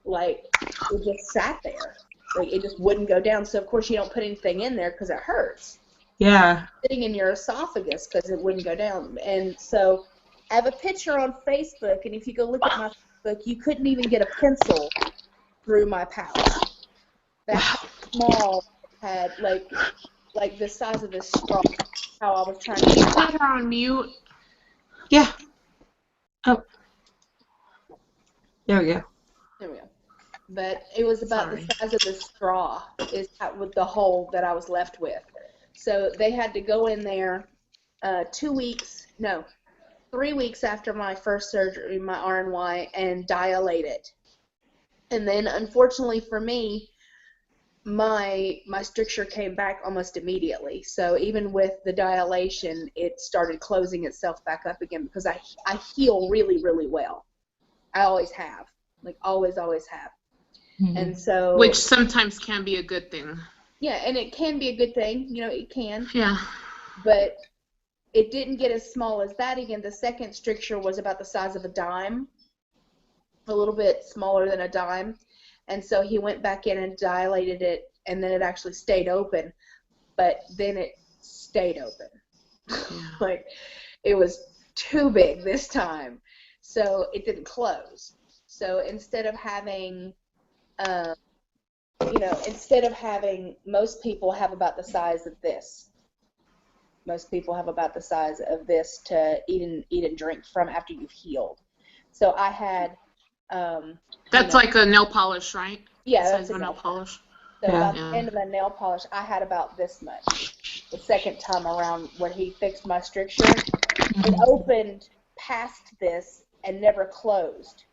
like, it just sat there. Like, it just wouldn't go down. So, of course, you don't put anything in there because it hurts. Yeah. Sitting in your esophagus because it wouldn't go down. And so I have a picture on Facebook, and if you go look at my Facebook, you couldn't even get a pencil through my pouch. That's how small it had, like the size of this straw. How I was trying to put her on mute. Yeah. Oh. There we go. There we go. But it was about the size of the straw is with the hole that I was left with. So they had to go in there 3 weeks after my first surgery, my RNY, and dilate it. And then, unfortunately for me, my stricture came back almost immediately. So even with the dilation, it started closing itself back up again because I heal really, really well. I always have. Like, always have. Mm-hmm. And so... Which sometimes can be a good thing. Yeah, and it can be a good thing. It can. Yeah. But it didn't get as small as that again. The second stricture was about the size of a dime, a little bit smaller than a dime. And so he went back in and dilated it, and then it actually stayed open. But then it stayed open. Yeah. Like, it was too big this time. So it didn't close. So instead of having, most people have about the size of this. Most people have about the size of this to eat and drink from after you've healed. So I had... that's like a nail polish, right? Yeah, the that's size of a nail polish. So by the end of my nail polish, I had about this much. The second time around when he fixed my stricture, it opened past this and never closed.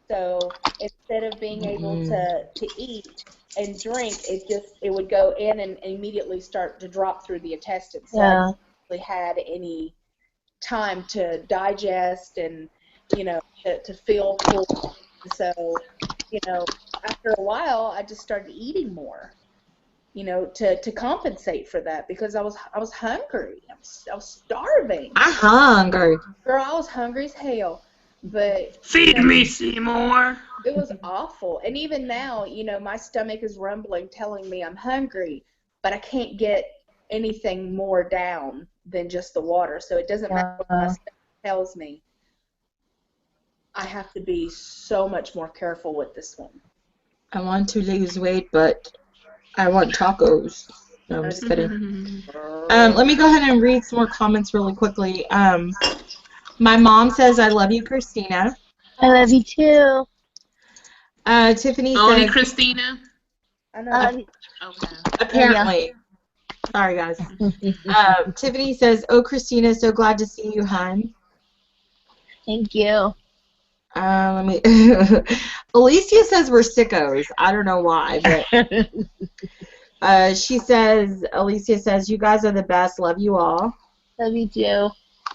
So instead of being able to eat and drink, it would go in and immediately start to drop through the intestines. So had any time to digest and, to feel full. So, after a while, I just started eating more, to compensate for that because I was hungry. I was starving. I'm hungry. Girl, I was hungry as hell. But Feed me, Seymour. it was awful. And even now, my stomach is rumbling, telling me I'm hungry, but I can't get anything more down than just the water. So it doesn't matter what my stomach tells me. I have to be so much more careful with this one. I want to lose weight, but I want tacos. No, I'm just kidding. Let me go ahead and read some more comments really quickly. My mom says, I love you, Christina. I love you too. Tiffany Only says, Christina? I know. Okay. apparently. Sorry, guys. Tiffany says, oh, Christina, so glad to see you, hun. Thank you. Let me. Alicia says we're sickos. I don't know why, but she says, Alicia says, you guys are the best. Love you all. Love you too.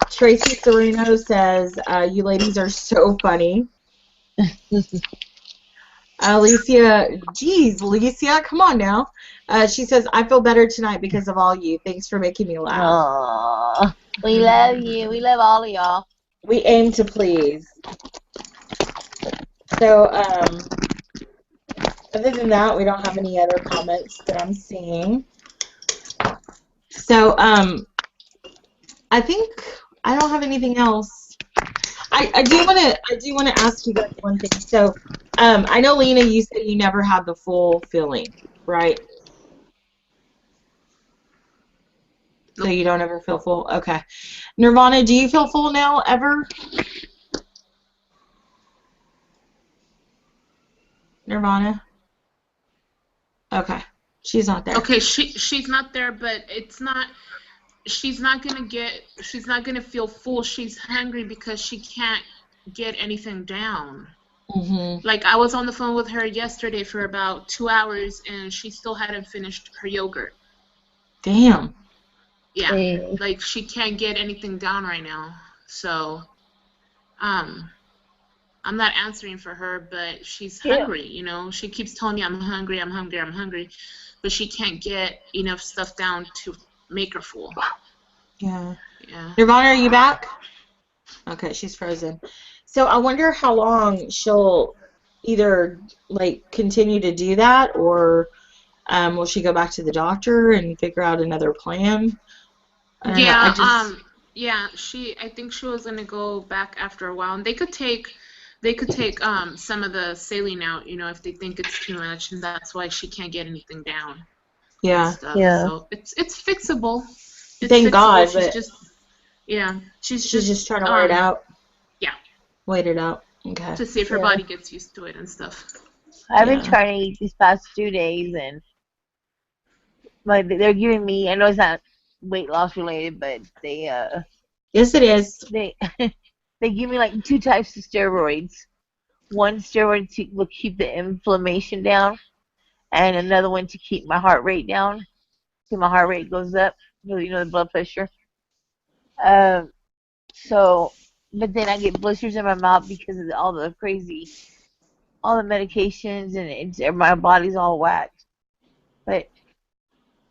Tracy Sereno says, you ladies are so funny. Alicia, geez, Alicia, come on now. She says, I feel better tonight because of all you. Thanks for making me laugh. Aww. We love you. We love all of y'all. We aim to please. So, other than that, we don't have any other comments that I'm seeing. So, I think I don't have anything else. I do want to ask you guys one thing. So, I know, Lina, you said you never had the full feeling, right? So you don't ever feel full? Okay. Nirvana, do you feel full now, ever? Nirvana? Okay. She's not there. Okay, she's not there, but she's not gonna feel full. She's hungry because she can't get anything down. Mm-hmm. Like, I was on the phone with her yesterday for about 2 hours, and she still hadn't finished her yogurt. Damn. Yeah, like, she can't get anything down right now. So, I'm not answering for her, but she's hungry, She keeps telling me, I'm hungry, I'm hungry, I'm hungry. But she can't get enough stuff down to make her full. Yeah. Yeah. Nirvana, are you back? Okay, she's frozen. So I wonder how long she'll either, like, continue to do that, or will she go back to the doctor and figure out another plan? I don't know. Yeah, I think she was gonna go back after a while, and they could take some of the saline out, if they think it's too much, and that's why she can't get anything down. Yeah. Yeah. So it's fixable. Thank fixable. God, She's but just she's just trying to wear it out. Yeah. Wait it out. Okay. To see if her body gets used to it and stuff. I've been trying to eat these past 2 days, and they're giving me. I know it's not weight loss related, but they Yes, it is. They give me like 2 types of steroids. One steroid will keep the inflammation down, and another one to keep my heart rate down. So my heart rate goes up. The blood pressure. So, but then I get blisters in my mouth because of all the medications, and my body's all whacked. But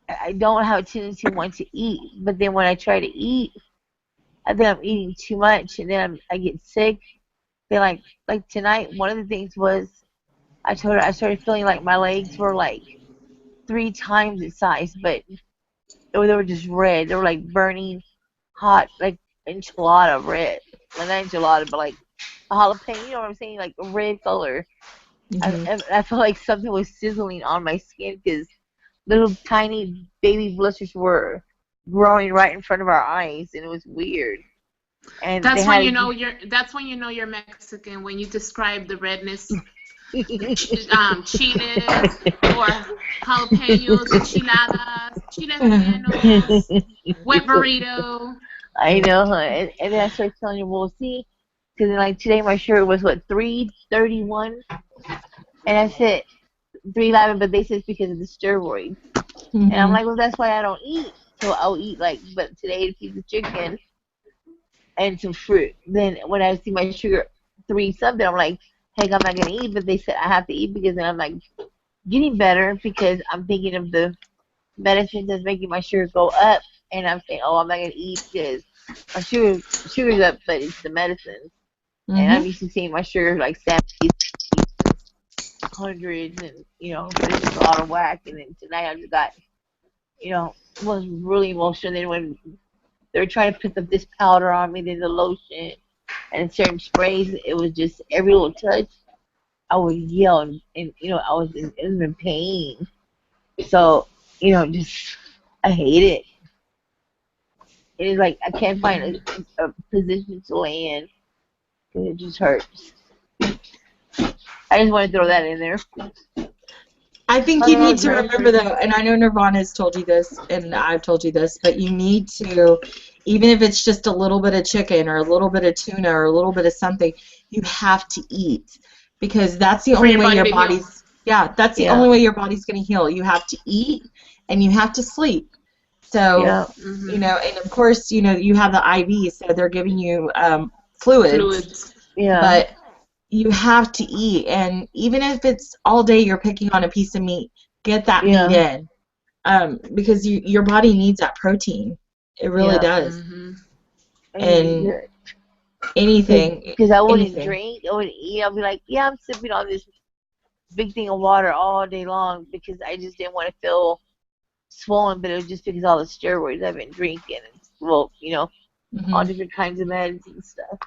I don't have a tendency to want to eat. But then when I try to eat, I think I'm eating too much, and then I get sick. Then like tonight, one of the things was I told her I started feeling like my legs were like 3 times its size, but they were just red. They were like burning hot, like enchilada red. Well, not enchilada, but like a jalapeno. You know what I'm saying? Like a red color. Mm-hmm. I felt like something was sizzling on my skin because little tiny baby blisters were growing right in front of our eyes, and it was weird. And that's when you know you're Mexican, when you describe the redness. Chiles or jalapenos, enchiladas, chiles rellenos, wet burrito. I know, and then I started telling you, well, see, because like today my shirt was what, 331, and I said 311, but they said it's because of the steroids. Mm-hmm. And I'm like, well, that's why I don't eat. So I'll eat but today a piece of chicken and some fruit. Then when I see my sugar 3 something, I'm like, heck, I'm not gonna eat. But they said I have to eat because then I'm like getting better because I'm thinking of the medicine that's making my sugar go up, and I'm saying, oh, I'm not gonna eat because my sugar's up, but it's the medicine. And I'm Mhm. used to seeing my sugar like 70s, hundreds, and but it's just all out of whack. And then tonight I just got, was really emotional. Then when they were trying to put this powder on me, then the lotion and certain sprays, it was just every little touch. I would yell, and I was in pain. So just I hate it. It's like I can't find a position to lay in because it just hurts. I just want to throw that in there. I think I you don't know, need it's to very remember hurting. though, and I know Nirvana has told you this, and I've told you this, but you need to, even if it's just a little bit of chicken or a little bit of tuna or a little bit of something, you have to eat because that's the For only your way body your to heal. body's, yeah, that's the Yeah, only way your body's going to heal. You have to eat and you have to sleep. So, yeah, and of course, you have the IV, so they're giving you fluids, Fluids. yeah, but you have to eat, and even if it's all day you're picking on a piece of meat, get that meat yeah, in, because your body needs that protein. It really yeah. does. Mm-hmm. I need And it anything, because I wouldn't anything. drink. I wouldn't eat. I'll be like, yeah, I'm sipping on this big thing of water all day long because I just didn't want to feel swollen. But it was just because all the steroids I've been drinking and all Hmm. different kinds of meds and stuff.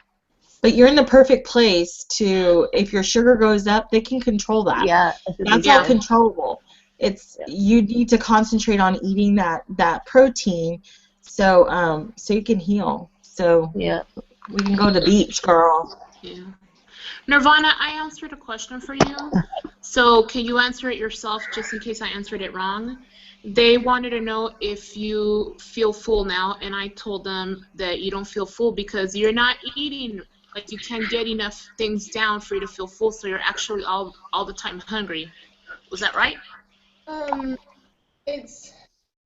But you're in the perfect place to, if your sugar goes up, they can control that. Yeah, that's what they That's all Yeah. said. controllable. It's Yeah, you need to concentrate on eating that protein, so you can heal. So yeah. we can go to the beach, girl. Yeah. Nirvana, I answered a question for you. So can you answer it yourself just in case I answered it wrong? They wanted to know if you feel full now, and I told them that you don't feel full because you're not eating. Like you can't get enough things down for you to feel full, so you're actually all the time hungry. Was that right? Um, it's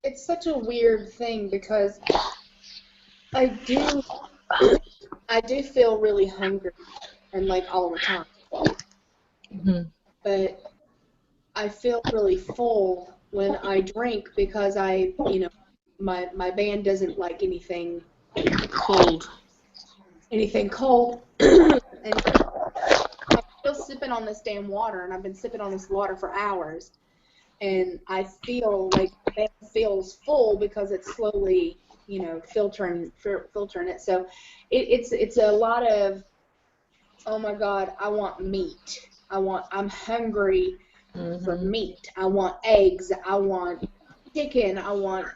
it's such a weird thing because I do I do feel really hungry and like all the time, Hmm. but I feel really full when I drink because my band doesn't like Cold. anything cold, and I'm still sipping on this damn water, and I've been sipping on this water for hours, and I feel like my band feels full because it's slowly filtering it. So it's a lot of, oh my God, I want meat. I'm hungry for Hmm. meat. I want eggs. I want chicken. I want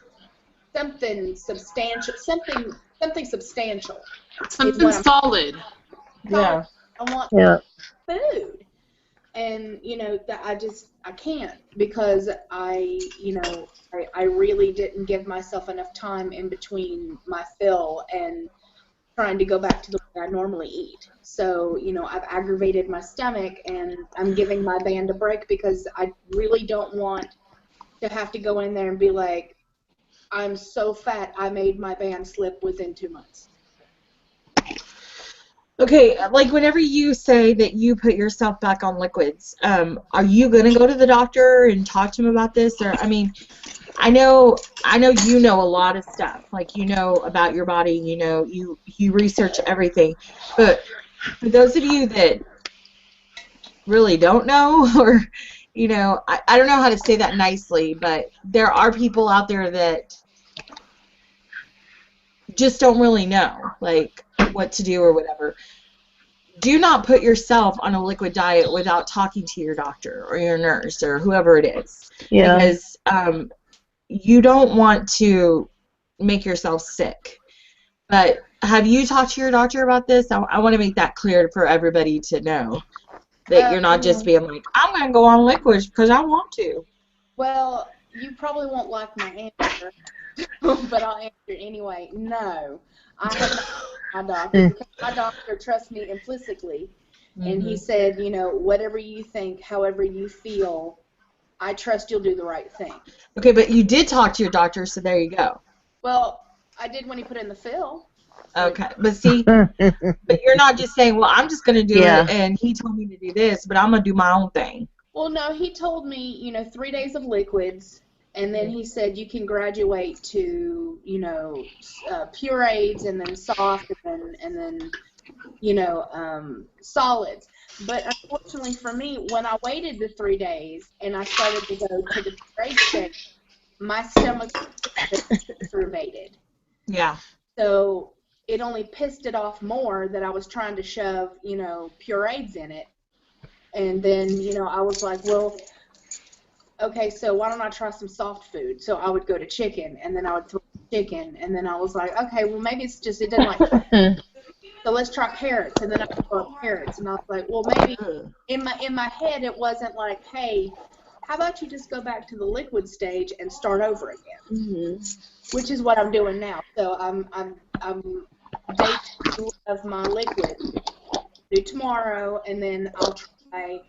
something substantial is Something what I'm solid. solid. Yeah. I want Yeah. food. And that I can't because I really didn't give myself enough time in between my fill and trying to go back to the way I normally eat. So, I've aggravated my stomach and I'm giving my band a break because I really don't want to have to go in there and be like, I'm so fat I made my band slip within 2 months. Okay, like whenever you say that you put yourself back on liquids, are you gonna go to the doctor and talk to him about this? Or, I mean, I know you know a lot of stuff. Like you know about your body, you research everything. But for those of you that really don't know, or I don't know how to say that nicely, but there are people out there that just don't really know, like what to do or whatever. Do not put yourself on a liquid diet without talking to your doctor or your nurse or whoever it is, Yeah. because you don't want to make yourself sick. But have you talked to your doctor about this? I want to make that clear for everybody to know that you're not just Um, being like, I'm going to go on liquids because I want to. well, you probably won't like my answer, but I'll answer anyway. No, I have not my doctor because my doctor trusts me implicitly, and he Hmm. said, whatever you think, however you feel, I trust you'll do the right thing. Okay, but you did talk to your doctor, so there you go. Well, I did when he put in the fill. Okay, but see, but you're not just saying, well, I'm just gonna do Yeah. it, and he told me to do this, but I'm gonna do my own thing. Well, no, he told me, 3 days of liquids, and then he said you can graduate to, purees and then soft and then solids. But unfortunately for me, when I waited the 3 days and I started to go to the puree stage, my stomach was aggravated. Yeah. So it only pissed it off more that I was trying to shove, purees in it. And then, I was like, well, okay, so why don't I try some soft food? So I would go to chicken, and then I would throw chicken, and then I was like, okay, well, maybe it's just, it doesn't like, so let's try carrots, and then I would throw carrots, and I was like, well, maybe in my head it wasn't like, hey, how about you just go back to the liquid stage and start over again, which is what I'm doing now. So I'm day 2 of my liquid, do tomorrow, and then I'll try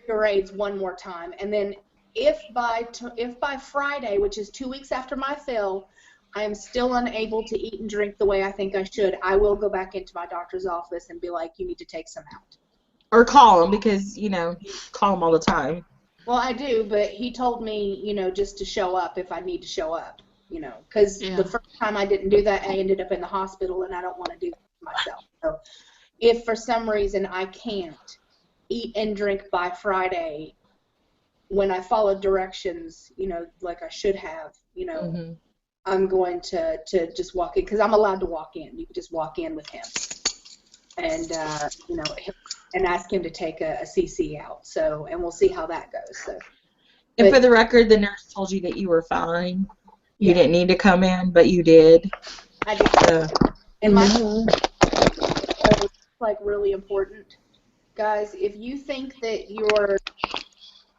purees one more time, and then if by Friday, which is 2 weeks after my fill, I am still unable to eat and drink the way I think I should, I will go back into my doctor's office and be like, you need to take some out. Or call him, because, call him all the time. Well, I do, but he told me, just to show up if I need to show up, because the first time I didn't do that, I ended up in the hospital, and I don't want to do that to myself. So if for some reason I can't eat and drink by Friday, when I followed directions, like I should have, I'm going to just walk in, because I'm allowed to walk in. You can just walk in with him, and and ask him to take a CC out. So, and we'll see how that goes. So, and for the record, the nurse told you that you were fine. You didn't need to come in, but you did. I did. And my was like really important, guys. If you think that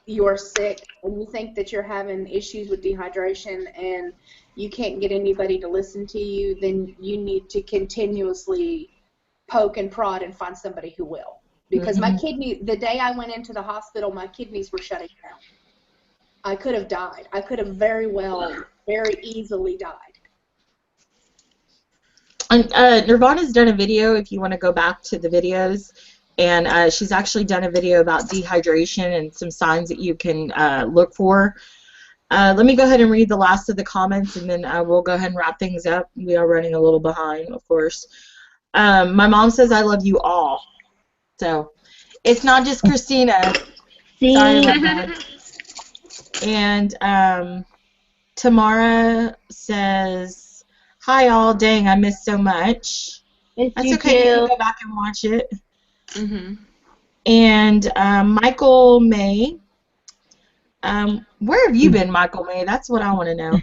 you're sick and you think that you're having issues with dehydration and you can't get anybody to listen to you, then you need to continuously poke and prod and find somebody who will. Because my kidney, the day I went into the hospital, my kidneys were shutting down. I could have died. I could have very easily died. And Nirvana's done a video, if you want to go back to the videos, and she's actually done a video about dehydration and some signs that you can look for. Let me go ahead and read the last of the comments, and then we'll go ahead and wrap things up. We are running a little behind, of course. My mom says, I love you all. So it's not just Christina. Sorry about that. And Tamara says, hi all, dang, I missed so much. That's okay, you can go back and watch it. And Michael May, where have you been, Michael May? That's what I want to know.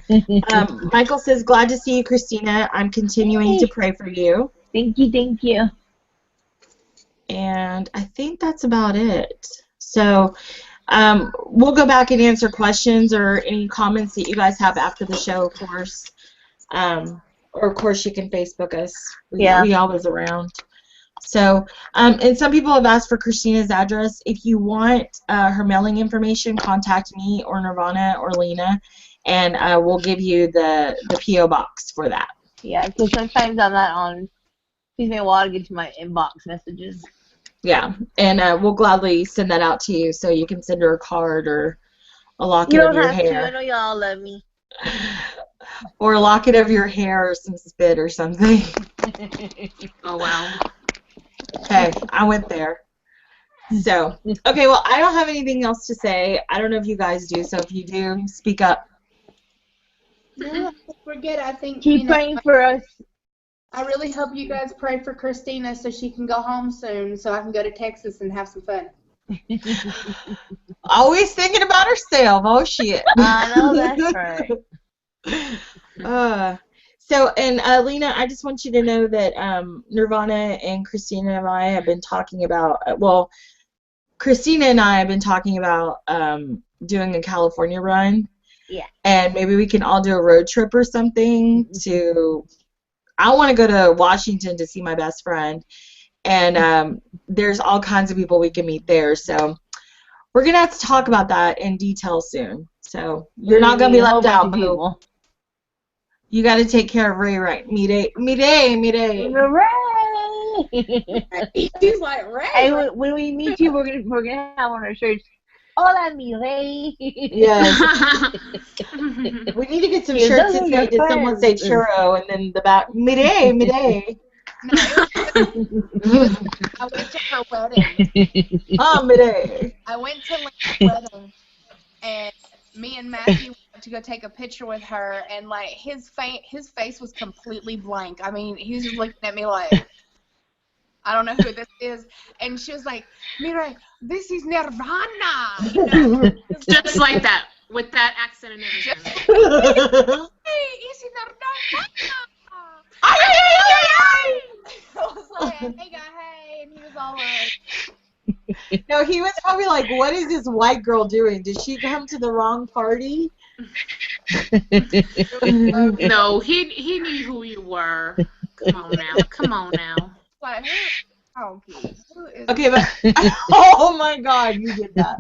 Michael says, glad to see you, Christina. I'm continuing to pray for you. Thank you. And I think that's about it. So we'll go back and answer questions or any comments that you guys have after the show, of course. Or, of course, you can Facebook us. We always around. So, and some people have asked for Christina's address. If you want her mailing information, contact me or Nirvana or Lina, and we'll give you the P.O. box for that. Yeah, because sometimes I'm not on. It takes me a while to get to my inbox messages. Yeah, and we'll gladly send that out to you so you can send her a card or a locket of your hair. You don't have to. I know y'all love me. Or a locket of your hair or some spit or something. Oh, wow. Okay, I went there. So, okay, well, I don't have anything else to say. I don't know if you guys do, so if you do, speak up. No, forget it. I think Keep praying for us. I really hope you guys pray for Christina so she can go home soon so I can go to Texas and have some fun. Always thinking about herself. Oh, shit. I know that's right. So, and Lina, I just want you to know that Nirvana and Christina and I have been talking about, Christina and I have been talking about doing a California run. Yeah. And maybe we can all do a road trip or something to, I want to go to Washington to see my best friend. And there's all kinds of people we can meet there. So we're going to have to talk about that in detail soon. So you're not going to be left out, boo. You got to take care of Ray, right? Mire. He's like, Ray. And when we meet you, we're gonna have on our shirts. Hola, mi rey. Yes. We need to get some Yeah, shirts those that are say, your did someone say friends. churro? And then the back, mire. No, I went to her wedding. Ah, mire. I went to Lina's wedding, and me and Matthew went to go take a picture with her, and like his face was completely blank. I mean, he was just looking at me like, I don't know who this is, and she was like, "Mira, this is Nirvana." You know, Just like that, with that accent and everything. hey, is it Nirvana? I was like, hey, guy, hey, and he was all like, No, he was probably like, what is this white girl doing? Did she come to the wrong party? No, he knew who you were. Come on now. like, who is Okay, but oh my God, you did that.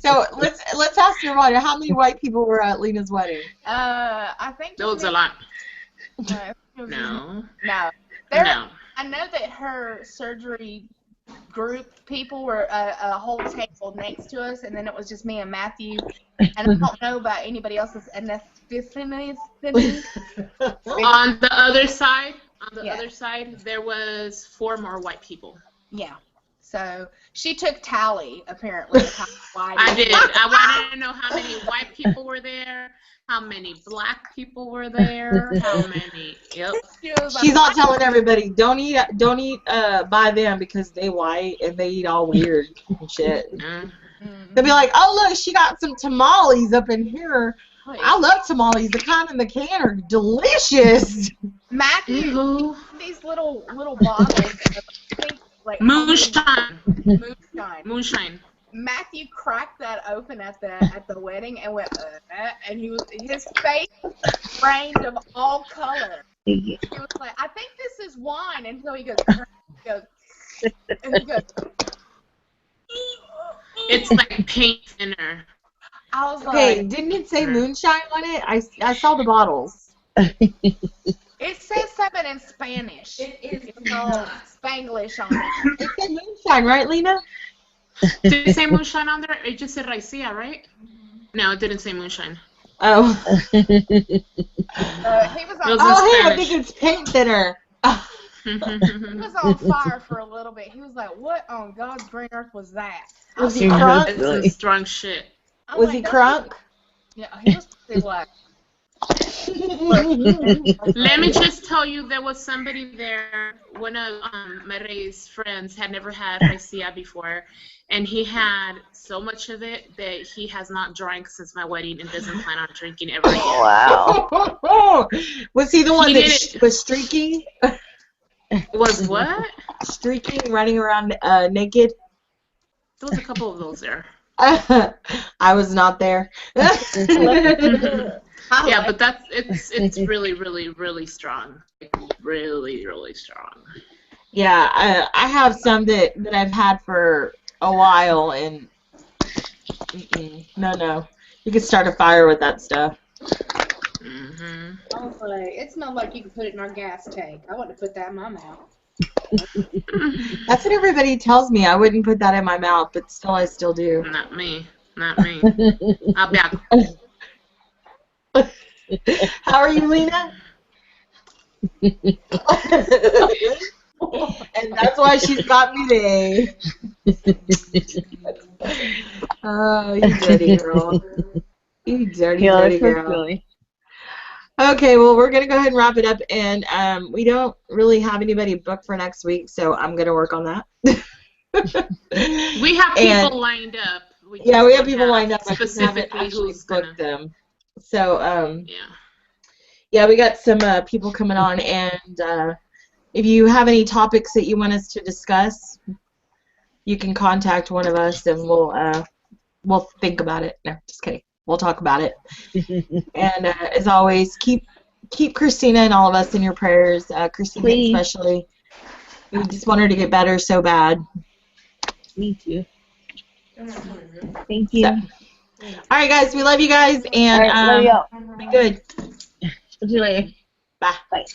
So let's ask your mother, how many white people were at Lina's wedding? I think That was a lot. No. No. No. No. I know that her surgery group people were a whole table next to us, and then it was just me and Matthew. And I don't know about anybody else's ethnicity. On the other side, there was 4 more white people. Yeah. So she took tally, apparently. I did. I wanted to know how many white people were there, how many black people were there, how many. Yep. She's all telling everybody, don't eat by them because they white and they eat all weird and shit. They'll be like, oh look, she got some tamales up in here. I love tamales. The kind in the can are delicious. Matthew, these little bottles of, I think, like Moonshine. Moonshine. Matthew cracked that open at the wedding and went, and his face rained of all color. He was like, I think this is wine, and so he goes, It's like paint thinner. I was Okay, like, didn't it say moonshine on it? I saw the bottles. It says something in Spanish. It's all Spanglish on it. It said moonshine, right, Lina? Did it say moonshine on there? It just said raicilla, right? No, it didn't say moonshine. Oh. He was on. I think it's paint thinner. He was on fire for a little bit. He was like, "What on God's green earth was that?" Was he crunk? It's some strong shit. Was he crunk? Yeah, he was pretty black. Let me just tell you, there was somebody there. One of my Ray's friends had never had raicilla before, and he had so much of it that he has not drank since my wedding and doesn't plan on drinking ever again. Wow. Was he the one that was streaky? Was what? Streaking, running around naked? There was a couple of those there. I was not there. Yeah, but it's really, really, really strong. Really, really strong. Yeah, I have some that I've had for a while, and no. You could start a fire with that stuff. I was like, it smelled like you could put it in our gas tank. I wouldn't put that in my mouth. That's what everybody tells me. I wouldn't put that in my mouth, but still, I still do. Not me. I'll be out. How are you, Lina? And that's why she's got me today. Oh, you dirty girl. You dirty girl. Silly. Okay, well, we're going to go ahead and wrap it up, and we don't really have anybody booked for next week, so I'm going to work on that. We have people lined up. We have people lined up. Specifically who's booked them. So, yeah, we got some people coming on, and if you have any topics that you want us to discuss, you can contact one of us, and we'll think about it. No, just kidding. We'll talk about it. And as always, keep Christina and all of us in your prayers. Christina, please. Especially. We just want her to get better so bad. Me too. Thank you. So, all right, guys. We love you guys, and love y'all. be good. See you later. Bye. Bye.